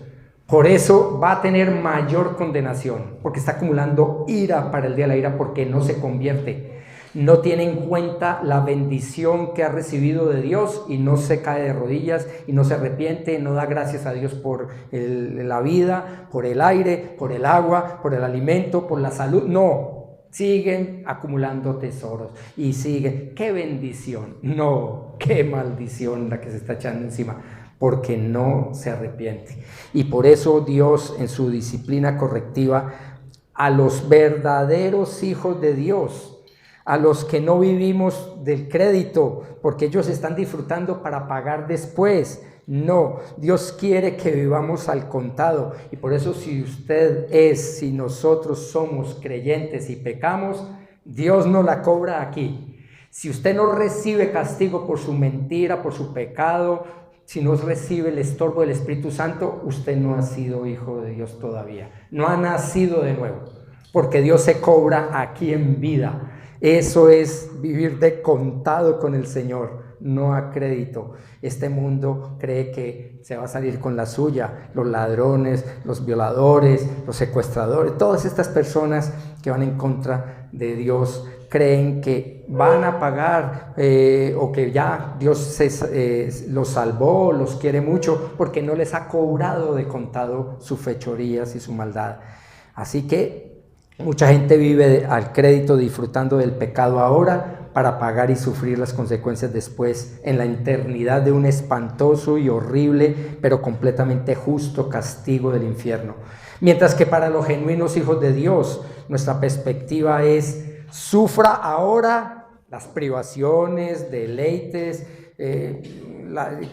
Por eso va a tener mayor condenación, porque está acumulando ira para el día de la ira, porque no se convierte. No tiene en cuenta la bendición que ha recibido de Dios y no se cae de rodillas y no se arrepiente, no da gracias a Dios por la vida, por el aire, por el agua, por el alimento, por la salud. No, siguen acumulando tesoros y siguen. ¡Qué bendición! No, qué maldición la que se está echando encima, porque no se arrepiente. Y por eso Dios, en su disciplina correctiva, a los verdaderos hijos de Dios, a los que no vivimos del crédito, porque ellos están disfrutando para pagar después. No, Dios quiere que vivamos al contado. Y por eso si nosotros somos creyentes y pecamos, Dios no la cobra aquí. Si usted no recibe castigo por su mentira, por su pecado, si no recibe el estorbo del Espíritu Santo, usted no ha sido hijo de Dios todavía. No ha nacido de nuevo, porque Dios se cobra aquí en vida. Eso es vivir de contado con el Señor, no a crédito. Este mundo cree que se va a salir con la suya. Los ladrones, los violadores, los secuestradores, todas estas personas que van en contra de Dios creen que van a pagar o que ya Dios los salvó, los quiere mucho, porque no les ha cobrado de contado sus fechorías y su maldad. Así que mucha gente vive al crédito, disfrutando del pecado ahora para pagar y sufrir las consecuencias después, en la eternidad de un espantoso y horrible, pero completamente justo castigo del infierno. Mientras que para los genuinos hijos de Dios, nuestra perspectiva es: sufra ahora las privaciones, deleites,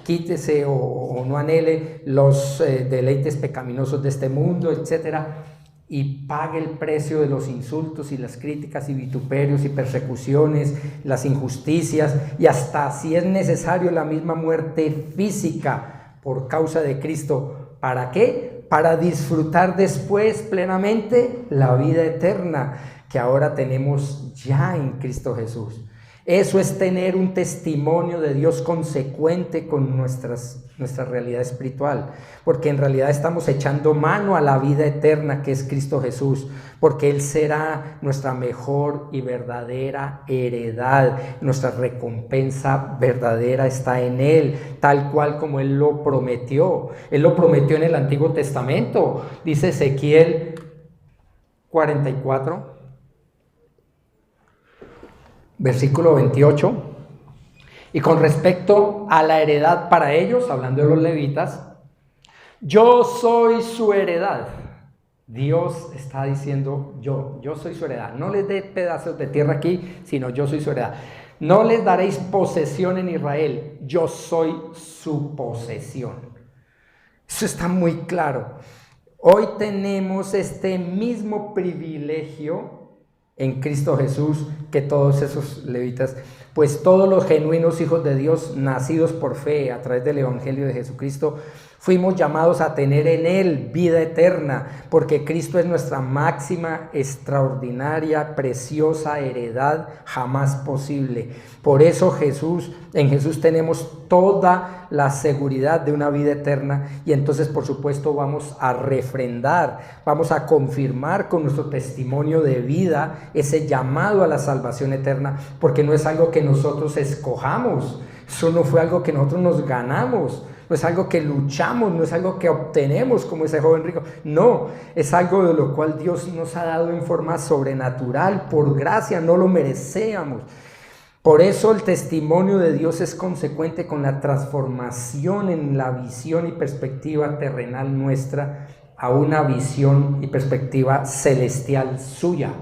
quítese o no anhele los deleites pecaminosos de este mundo, etcétera, y pague el precio de los insultos y las críticas y vituperios y persecuciones, las injusticias y hasta, si es necesario, la misma muerte física por causa de Cristo. ¿Para qué? Para disfrutar después plenamente la vida eterna que ahora tenemos ya en Cristo Jesús. Eso es tener un testimonio de Dios consecuente con nuestra realidad espiritual, porque en realidad estamos echando mano a la vida eterna que es Cristo Jesús, porque Él será nuestra mejor y verdadera heredad. Nuestra recompensa verdadera está en Él, tal cual como Él lo prometió. Él lo prometió en el Antiguo Testamento. Dice Ezequiel 44, versículo 28, y con respecto a la heredad para ellos, hablando de los levitas, yo soy su heredad. Dios está diciendo: yo soy su heredad. No les dé pedazos de tierra aquí, sino yo soy su heredad. No les daréis posesión en Israel, yo soy su posesión. Eso está muy claro. Hoy tenemos este mismo privilegio en Cristo Jesús que todos esos levitas, pues todos los genuinos hijos de Dios, nacidos por fe a través del Evangelio de Jesucristo, fuimos llamados a tener en Él vida eterna, porque Cristo es nuestra máxima, extraordinaria, preciosa heredad jamás posible. Por eso en Jesús tenemos toda la seguridad de una vida eterna, y entonces, por supuesto, vamos a refrendar, vamos a confirmar con nuestro testimonio de vida ese llamado a la salvación eterna, porque no es algo que nosotros escojamos, eso no fue algo que nosotros nos ganamos, no es algo que luchamos, no es algo que obtenemos como ese joven rico. No, es algo de lo cual Dios nos ha dado en forma sobrenatural, por gracia, no lo merecíamos. Por eso el testimonio de Dios es consecuente con la transformación en la visión y perspectiva terrenal nuestra a una visión y perspectiva celestial suya.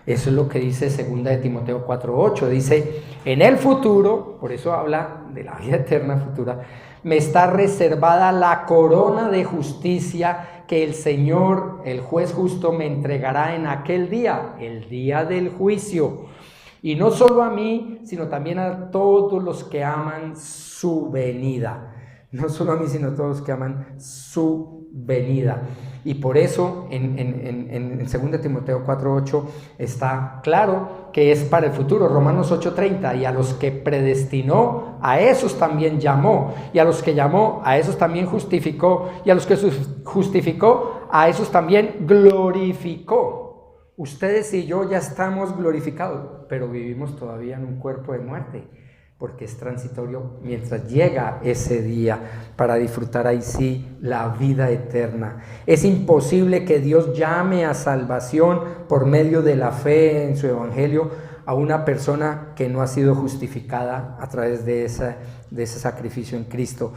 Eso es lo que dice 2 de Timoteo 4:8. Dice, en el futuro, por eso habla de la vida eterna futura, me está reservada la corona de justicia que el Señor, el juez justo, me entregará en aquel día, el día del juicio. Y no solo a mí, sino también a todos los que aman su venida. No solo a mí, sino a todos los que aman su venida. Y por eso en 2 Timoteo 4:8 está claro que es para el futuro. Romanos 8:30, y a los que predestinó, a esos también llamó, y a los que llamó, a esos también justificó, y a los que justificó, a esos también glorificó. Ustedes y yo ya estamos glorificados, pero vivimos todavía en un cuerpo de muerte, porque es transitorio mientras llega ese día para disfrutar ahí sí la vida eterna. Es imposible que Dios llame a salvación por medio de la fe en su evangelio a una persona que no ha sido justificada a través de ese sacrificio en Cristo,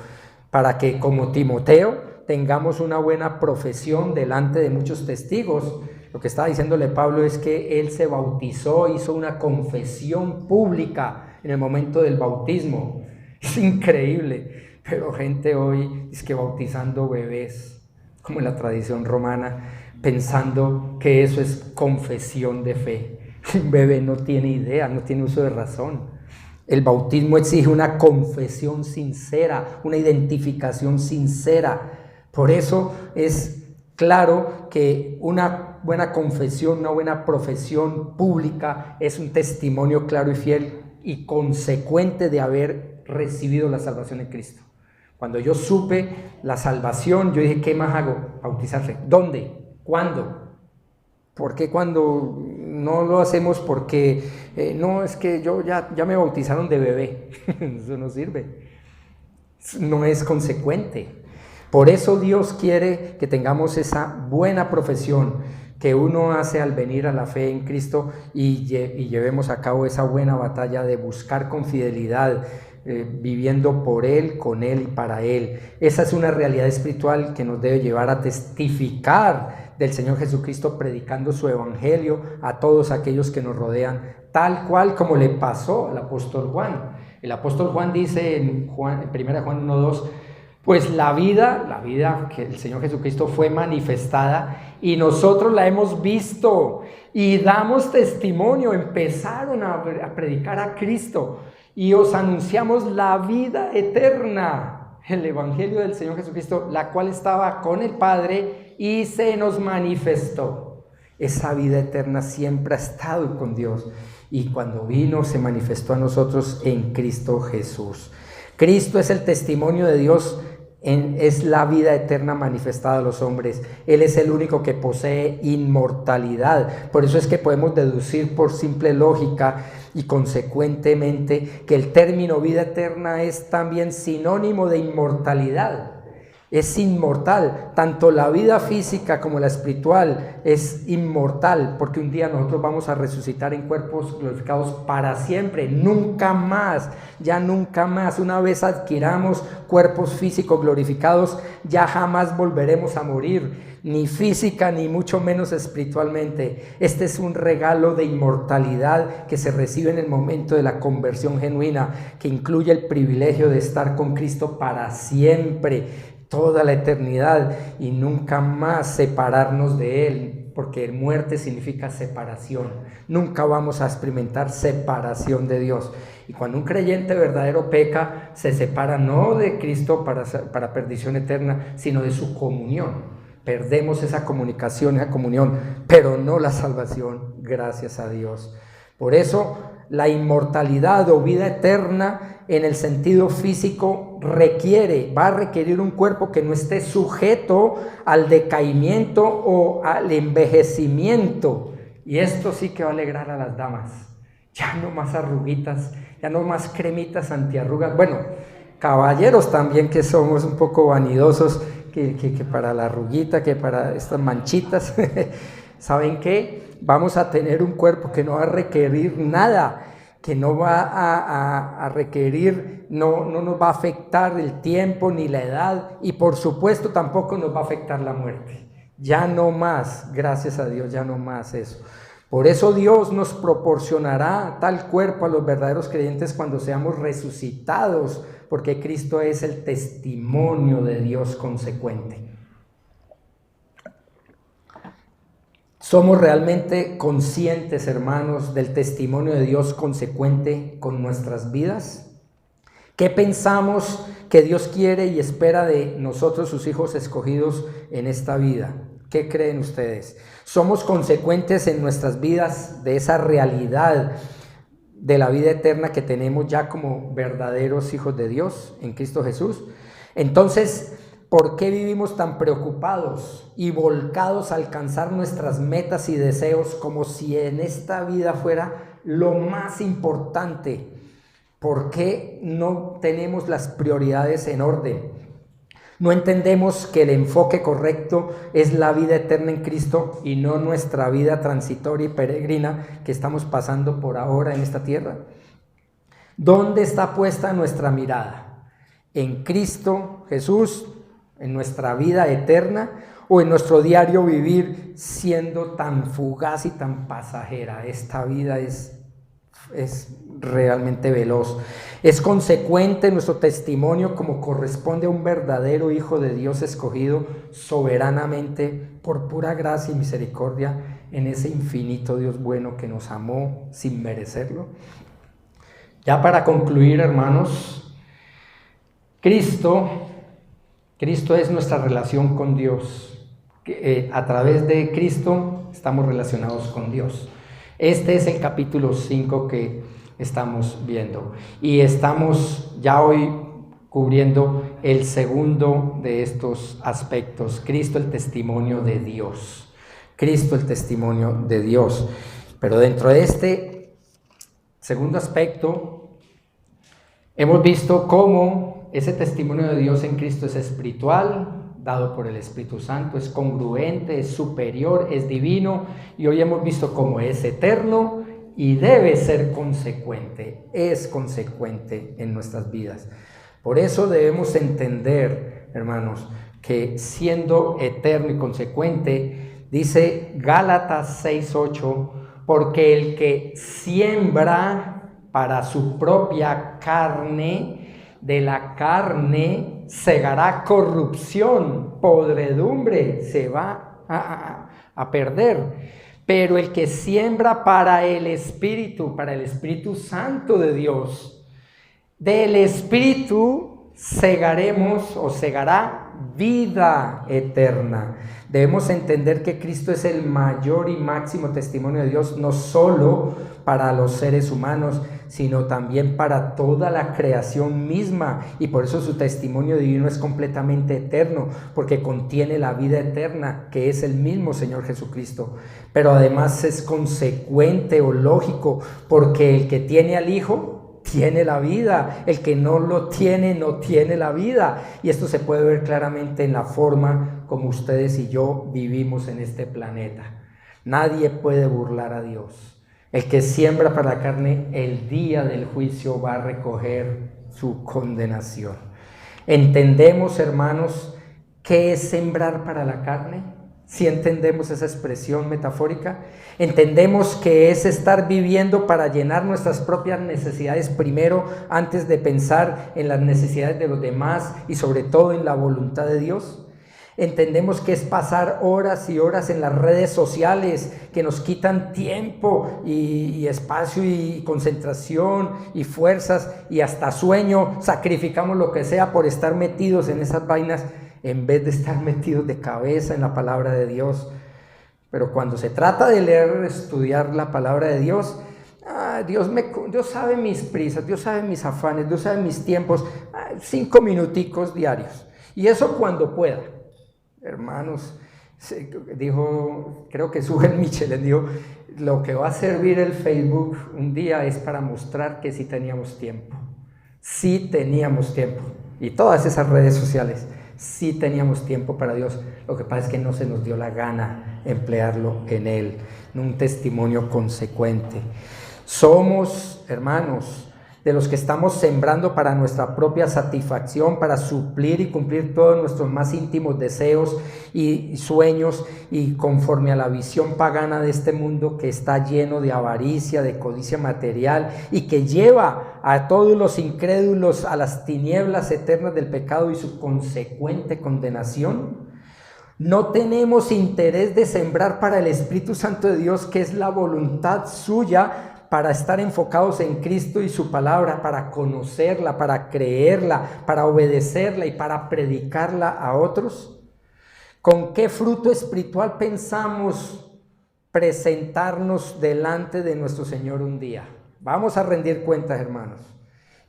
para que como Timoteo tengamos una buena profesión delante de muchos testigos. Lo que estaba diciéndole Pablo es que él se bautizó, hizo una confesión pública en el momento del bautismo. Es increíble, pero gente hoy es que bautizando bebés, como en la tradición romana, pensando que eso es confesión de fe. Un bebé no tiene idea, no tiene uso de razón. El bautismo exige una confesión sincera, una identificación sincera. Por eso es claro que una buena confesión, una buena profesión pública es un testimonio claro y fiel y consecuente de haber recibido la salvación en Cristo. Cuando yo supe la salvación, yo dije, ¿qué más hago? Bautizarse. ¿Dónde? ¿Cuándo? ¿Por qué cuando no lo hacemos? Porque no, es que yo ya me bautizaron de bebé. Eso no sirve. No es consecuente. Por eso Dios quiere que tengamos esa buena profesión que uno hace al venir a la fe en Cristo y llevemos a cabo esa buena batalla de buscar con fidelidad, viviendo por Él, con Él y para Él. Esa es una realidad espiritual que nos debe llevar a testificar del Señor Jesucristo, predicando su evangelio a todos aquellos que nos rodean, tal cual como le pasó al apóstol Juan. El apóstol Juan dice en 1 Juan 1:2, pues la vida que el Señor Jesucristo fue manifestada y nosotros la hemos visto y damos testimonio. Empezaron a predicar a Cristo y os anunciamos la vida eterna, el evangelio del Señor Jesucristo, la cual estaba con el Padre y se nos manifestó. Esa vida eterna siempre ha estado con Dios y cuando vino se manifestó a nosotros en Cristo Jesús. Cristo es el testimonio de Dios, es la vida eterna manifestada a los hombres. Él es el único que posee inmortalidad. Por eso es que podemos deducir por simple lógica y consecuentemente que el término vida eterna es también sinónimo de inmortalidad. Es inmortal, tanto la vida física como la espiritual es inmortal, porque un día nosotros vamos a resucitar en cuerpos glorificados para siempre, nunca más, ya nunca más. Una vez adquiramos cuerpos físicos glorificados, ya jamás volveremos a morir, ni física ni mucho menos espiritualmente. Este es un regalo de inmortalidad que se recibe en el momento de la conversión genuina, que incluye el privilegio de estar con Cristo para siempre, toda la eternidad, y nunca más separarnos de Él, porque muerte significa separación. Nunca vamos a experimentar separación de Dios. Y cuando un creyente verdadero peca, se separa no de Cristo para perdición eterna, sino de su comunión. Perdemos esa comunicación, esa comunión, pero no la salvación, gracias a Dios. Por eso la inmortalidad o vida eterna en el sentido físico va a requerir un cuerpo que no esté sujeto al decaimiento o al envejecimiento. Y esto sí que va a alegrar a las damas. Ya no más arruguitas, ya no más cremitas antiarrugas. Bueno, caballeros también, que somos un poco vanidosos, que para la arruguita, que para estas manchitas. ¿Saben qué? Vamos a tener un cuerpo que no va a requerir nada, que no va a requerir, no nos va a afectar el tiempo ni la edad, y por supuesto tampoco nos va a afectar la muerte. Ya no más, gracias a Dios, ya no más eso. Por eso Dios nos proporcionará tal cuerpo a los verdaderos creyentes cuando seamos resucitados, porque Cristo es el testimonio de Dios consecuente. ¿Somos realmente conscientes, hermanos, del testimonio de Dios consecuente con nuestras vidas? ¿Qué pensamos que Dios quiere y espera de nosotros, sus hijos escogidos, en esta vida? ¿Qué creen ustedes? ¿Somos consecuentes en nuestras vidas de esa realidad de la vida eterna que tenemos ya como verdaderos hijos de Dios en Cristo Jesús? Entonces, ¿por qué vivimos tan preocupados y volcados a alcanzar nuestras metas y deseos como si en esta vida fuera lo más importante? ¿Por qué no tenemos las prioridades en orden? No entendemos que el enfoque correcto es la vida eterna en Cristo y no nuestra vida transitoria y peregrina que estamos pasando por ahora en esta tierra. ¿Dónde está puesta nuestra mirada? ¿En Cristo Jesús, en nuestra vida eterna, o en nuestro diario vivir siendo tan fugaz y tan pasajera? Esta vida es realmente veloz. Es consecuente nuestro testimonio como corresponde a un verdadero hijo de Dios escogido soberanamente por pura gracia y misericordia en ese infinito Dios bueno que nos amó sin merecerlo. Ya para concluir, hermanos, Cristo es nuestra relación con Dios. A través de Cristo estamos relacionados con Dios. Este es el capítulo 5 que estamos viendo y estamos ya hoy cubriendo el segundo de estos aspectos: Cristo, el testimonio de Dios. Cristo, el testimonio de Dios. Pero dentro de este segundo aspecto hemos visto cómo ese testimonio de Dios en Cristo es espiritual, dado por el Espíritu Santo, es congruente, es superior, es divino, y hoy hemos visto cómo es eterno y debe ser consecuente, es consecuente en nuestras vidas. Por eso debemos entender, hermanos, que siendo eterno y consecuente, dice Gálatas 6:8, porque el que siembra para su propia carne, de la carne segará corrupción, podredumbre, se va a perder. Pero el que siembra para el Espíritu Santo de Dios, del Espíritu segaremos o segará vida eterna. Debemos entender que Cristo es el mayor y máximo testimonio de Dios, no solo para los seres humanos, sino también para toda la creación misma, y por eso su testimonio divino es completamente eterno, porque contiene la vida eterna, que es el mismo Señor Jesucristo. Pero además es consecuente o lógico, porque el que tiene al Hijo tiene la vida, el que no lo tiene, no tiene la vida. Y esto se puede ver claramente en la forma como ustedes y yo vivimos en este planeta. Nadie puede burlar a Dios. El que siembra para la carne, el día del juicio va a recoger su condenación. ¿Entendemos, hermanos, qué es sembrar para la carne? ¿Sí entendemos esa expresión metafórica? Entendemos que es estar viviendo para llenar nuestras propias necesidades primero, antes de pensar en las necesidades de los demás y sobre todo en la voluntad de Dios. Entendemos que es pasar horas y horas en las redes sociales que nos quitan tiempo y espacio y concentración y fuerzas y hasta sueño. Sacrificamos lo que sea por estar metidos en esas vainas en vez de estar metidos de cabeza en la palabra de Dios. Pero cuando se trata de leer, estudiar la palabra de Dios, Dios sabe mis prisas, Dios sabe mis afanes, Dios sabe mis tiempos, 5 minuticos diarios. Y eso cuando pueda. Hermanos, dijo, creo que Sugel Michelin dijo, lo que va a servir el Facebook un día es para mostrar que sí teníamos tiempo. Sí teníamos tiempo. Y todas esas redes sociales, sí teníamos tiempo para Dios. Lo que pasa es que no se nos dio la gana emplearlo en Él, en un testimonio consecuente. Somos, hermanos, de los que estamos sembrando para nuestra propia satisfacción, para suplir y cumplir todos nuestros más íntimos deseos y sueños, y conforme a la visión pagana de este mundo que está lleno de avaricia, de codicia material, y que lleva a todos los incrédulos a las tinieblas eternas del pecado y su consecuente condenación. No tenemos interés de sembrar para el Espíritu Santo de Dios, que es la voluntad suya, para estar enfocados en Cristo y su palabra, para conocerla, para creerla, para obedecerla y para predicarla a otros. ¿Con qué fruto espiritual pensamos presentarnos delante de nuestro Señor un día? Vamos a rendir cuentas, hermanos.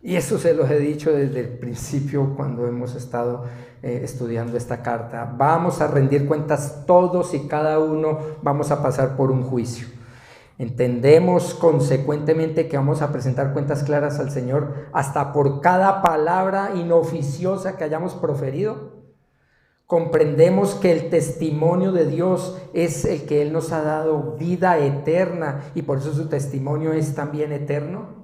Y eso se los he dicho desde el principio cuando hemos estado estudiando esta carta. Vamos a rendir cuentas todos y cada uno, vamos a pasar por un juicio. Entendemos consecuentemente que vamos a presentar cuentas claras al Señor hasta por cada palabra inoficiosa que hayamos proferido. Comprendemos que el testimonio de Dios es el que Él nos ha dado vida eterna y por eso su testimonio es también eterno.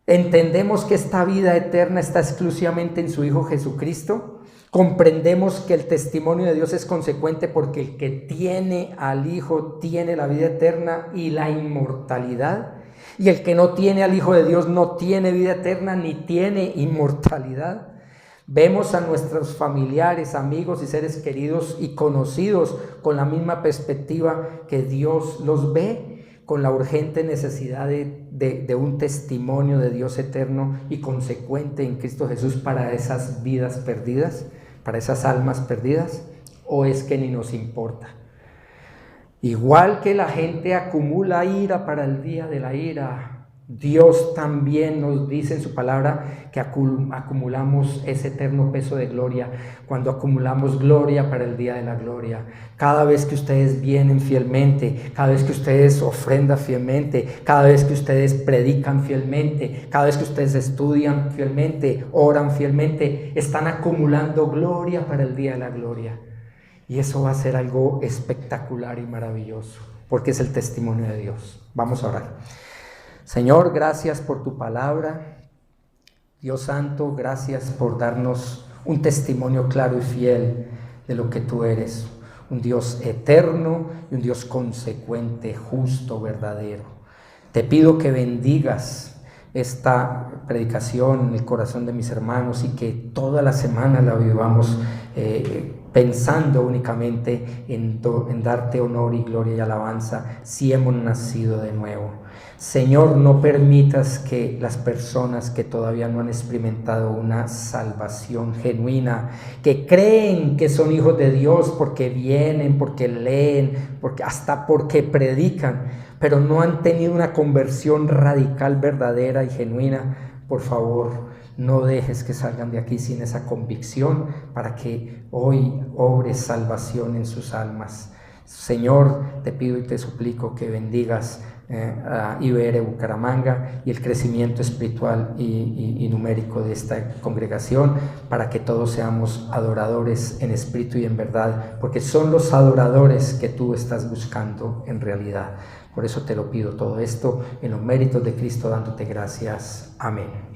Entendemos que esta vida eterna está exclusivamente en su Hijo Jesucristo. Comprendemos que el testimonio de Dios es consecuente porque el que tiene al Hijo tiene la vida eterna y la inmortalidad. Y el que no tiene al Hijo de Dios no tiene vida eterna ni tiene inmortalidad. Vemos a nuestros familiares, amigos y seres queridos y conocidos con la misma perspectiva que Dios los ve, con la urgente necesidad de un testimonio de Dios eterno y consecuente en Cristo Jesús para esas vidas perdidas, para esas almas perdidas, o es que ni nos importa. Igual que la gente acumula ira para el día de la ira, Dios también nos dice en su palabra que acumulamos ese eterno peso de gloria cuando acumulamos gloria para el día de la gloria. Cada vez que ustedes vienen fielmente, cada vez que ustedes ofrendan fielmente, cada vez que ustedes predican fielmente, cada vez que ustedes estudian fielmente, oran fielmente, están acumulando gloria para el día de la gloria. Y eso va a ser algo espectacular y maravilloso, porque es el testimonio de Dios. Vamos a orar. Señor, gracias por tu palabra. Dios Santo, gracias por darnos un testimonio claro y fiel de lo que tú eres. Un Dios eterno y un Dios consecuente, justo, verdadero. Te pido que bendigas esta predicación en el corazón de mis hermanos y que toda la semana la vivamos pensando únicamente en darte honor y gloria y alabanza si hemos nacido de nuevo. Señor, no permitas que las personas que todavía no han experimentado una salvación genuina, que creen que son hijos de Dios porque vienen, porque leen, hasta porque predican, pero no han tenido una conversión radical, verdadera y genuina, por favor, no dejes que salgan de aquí sin esa convicción para que hoy obres salvación en sus almas. Señor, te pido y te suplico que bendigas a IBR Bucaramanga y el crecimiento espiritual y numérico de esta congregación para que todos seamos adoradores en espíritu y en verdad, porque son los adoradores que tú estás buscando en realidad. Por eso te lo pido todo esto en los méritos de Cristo, dándote gracias. Amén.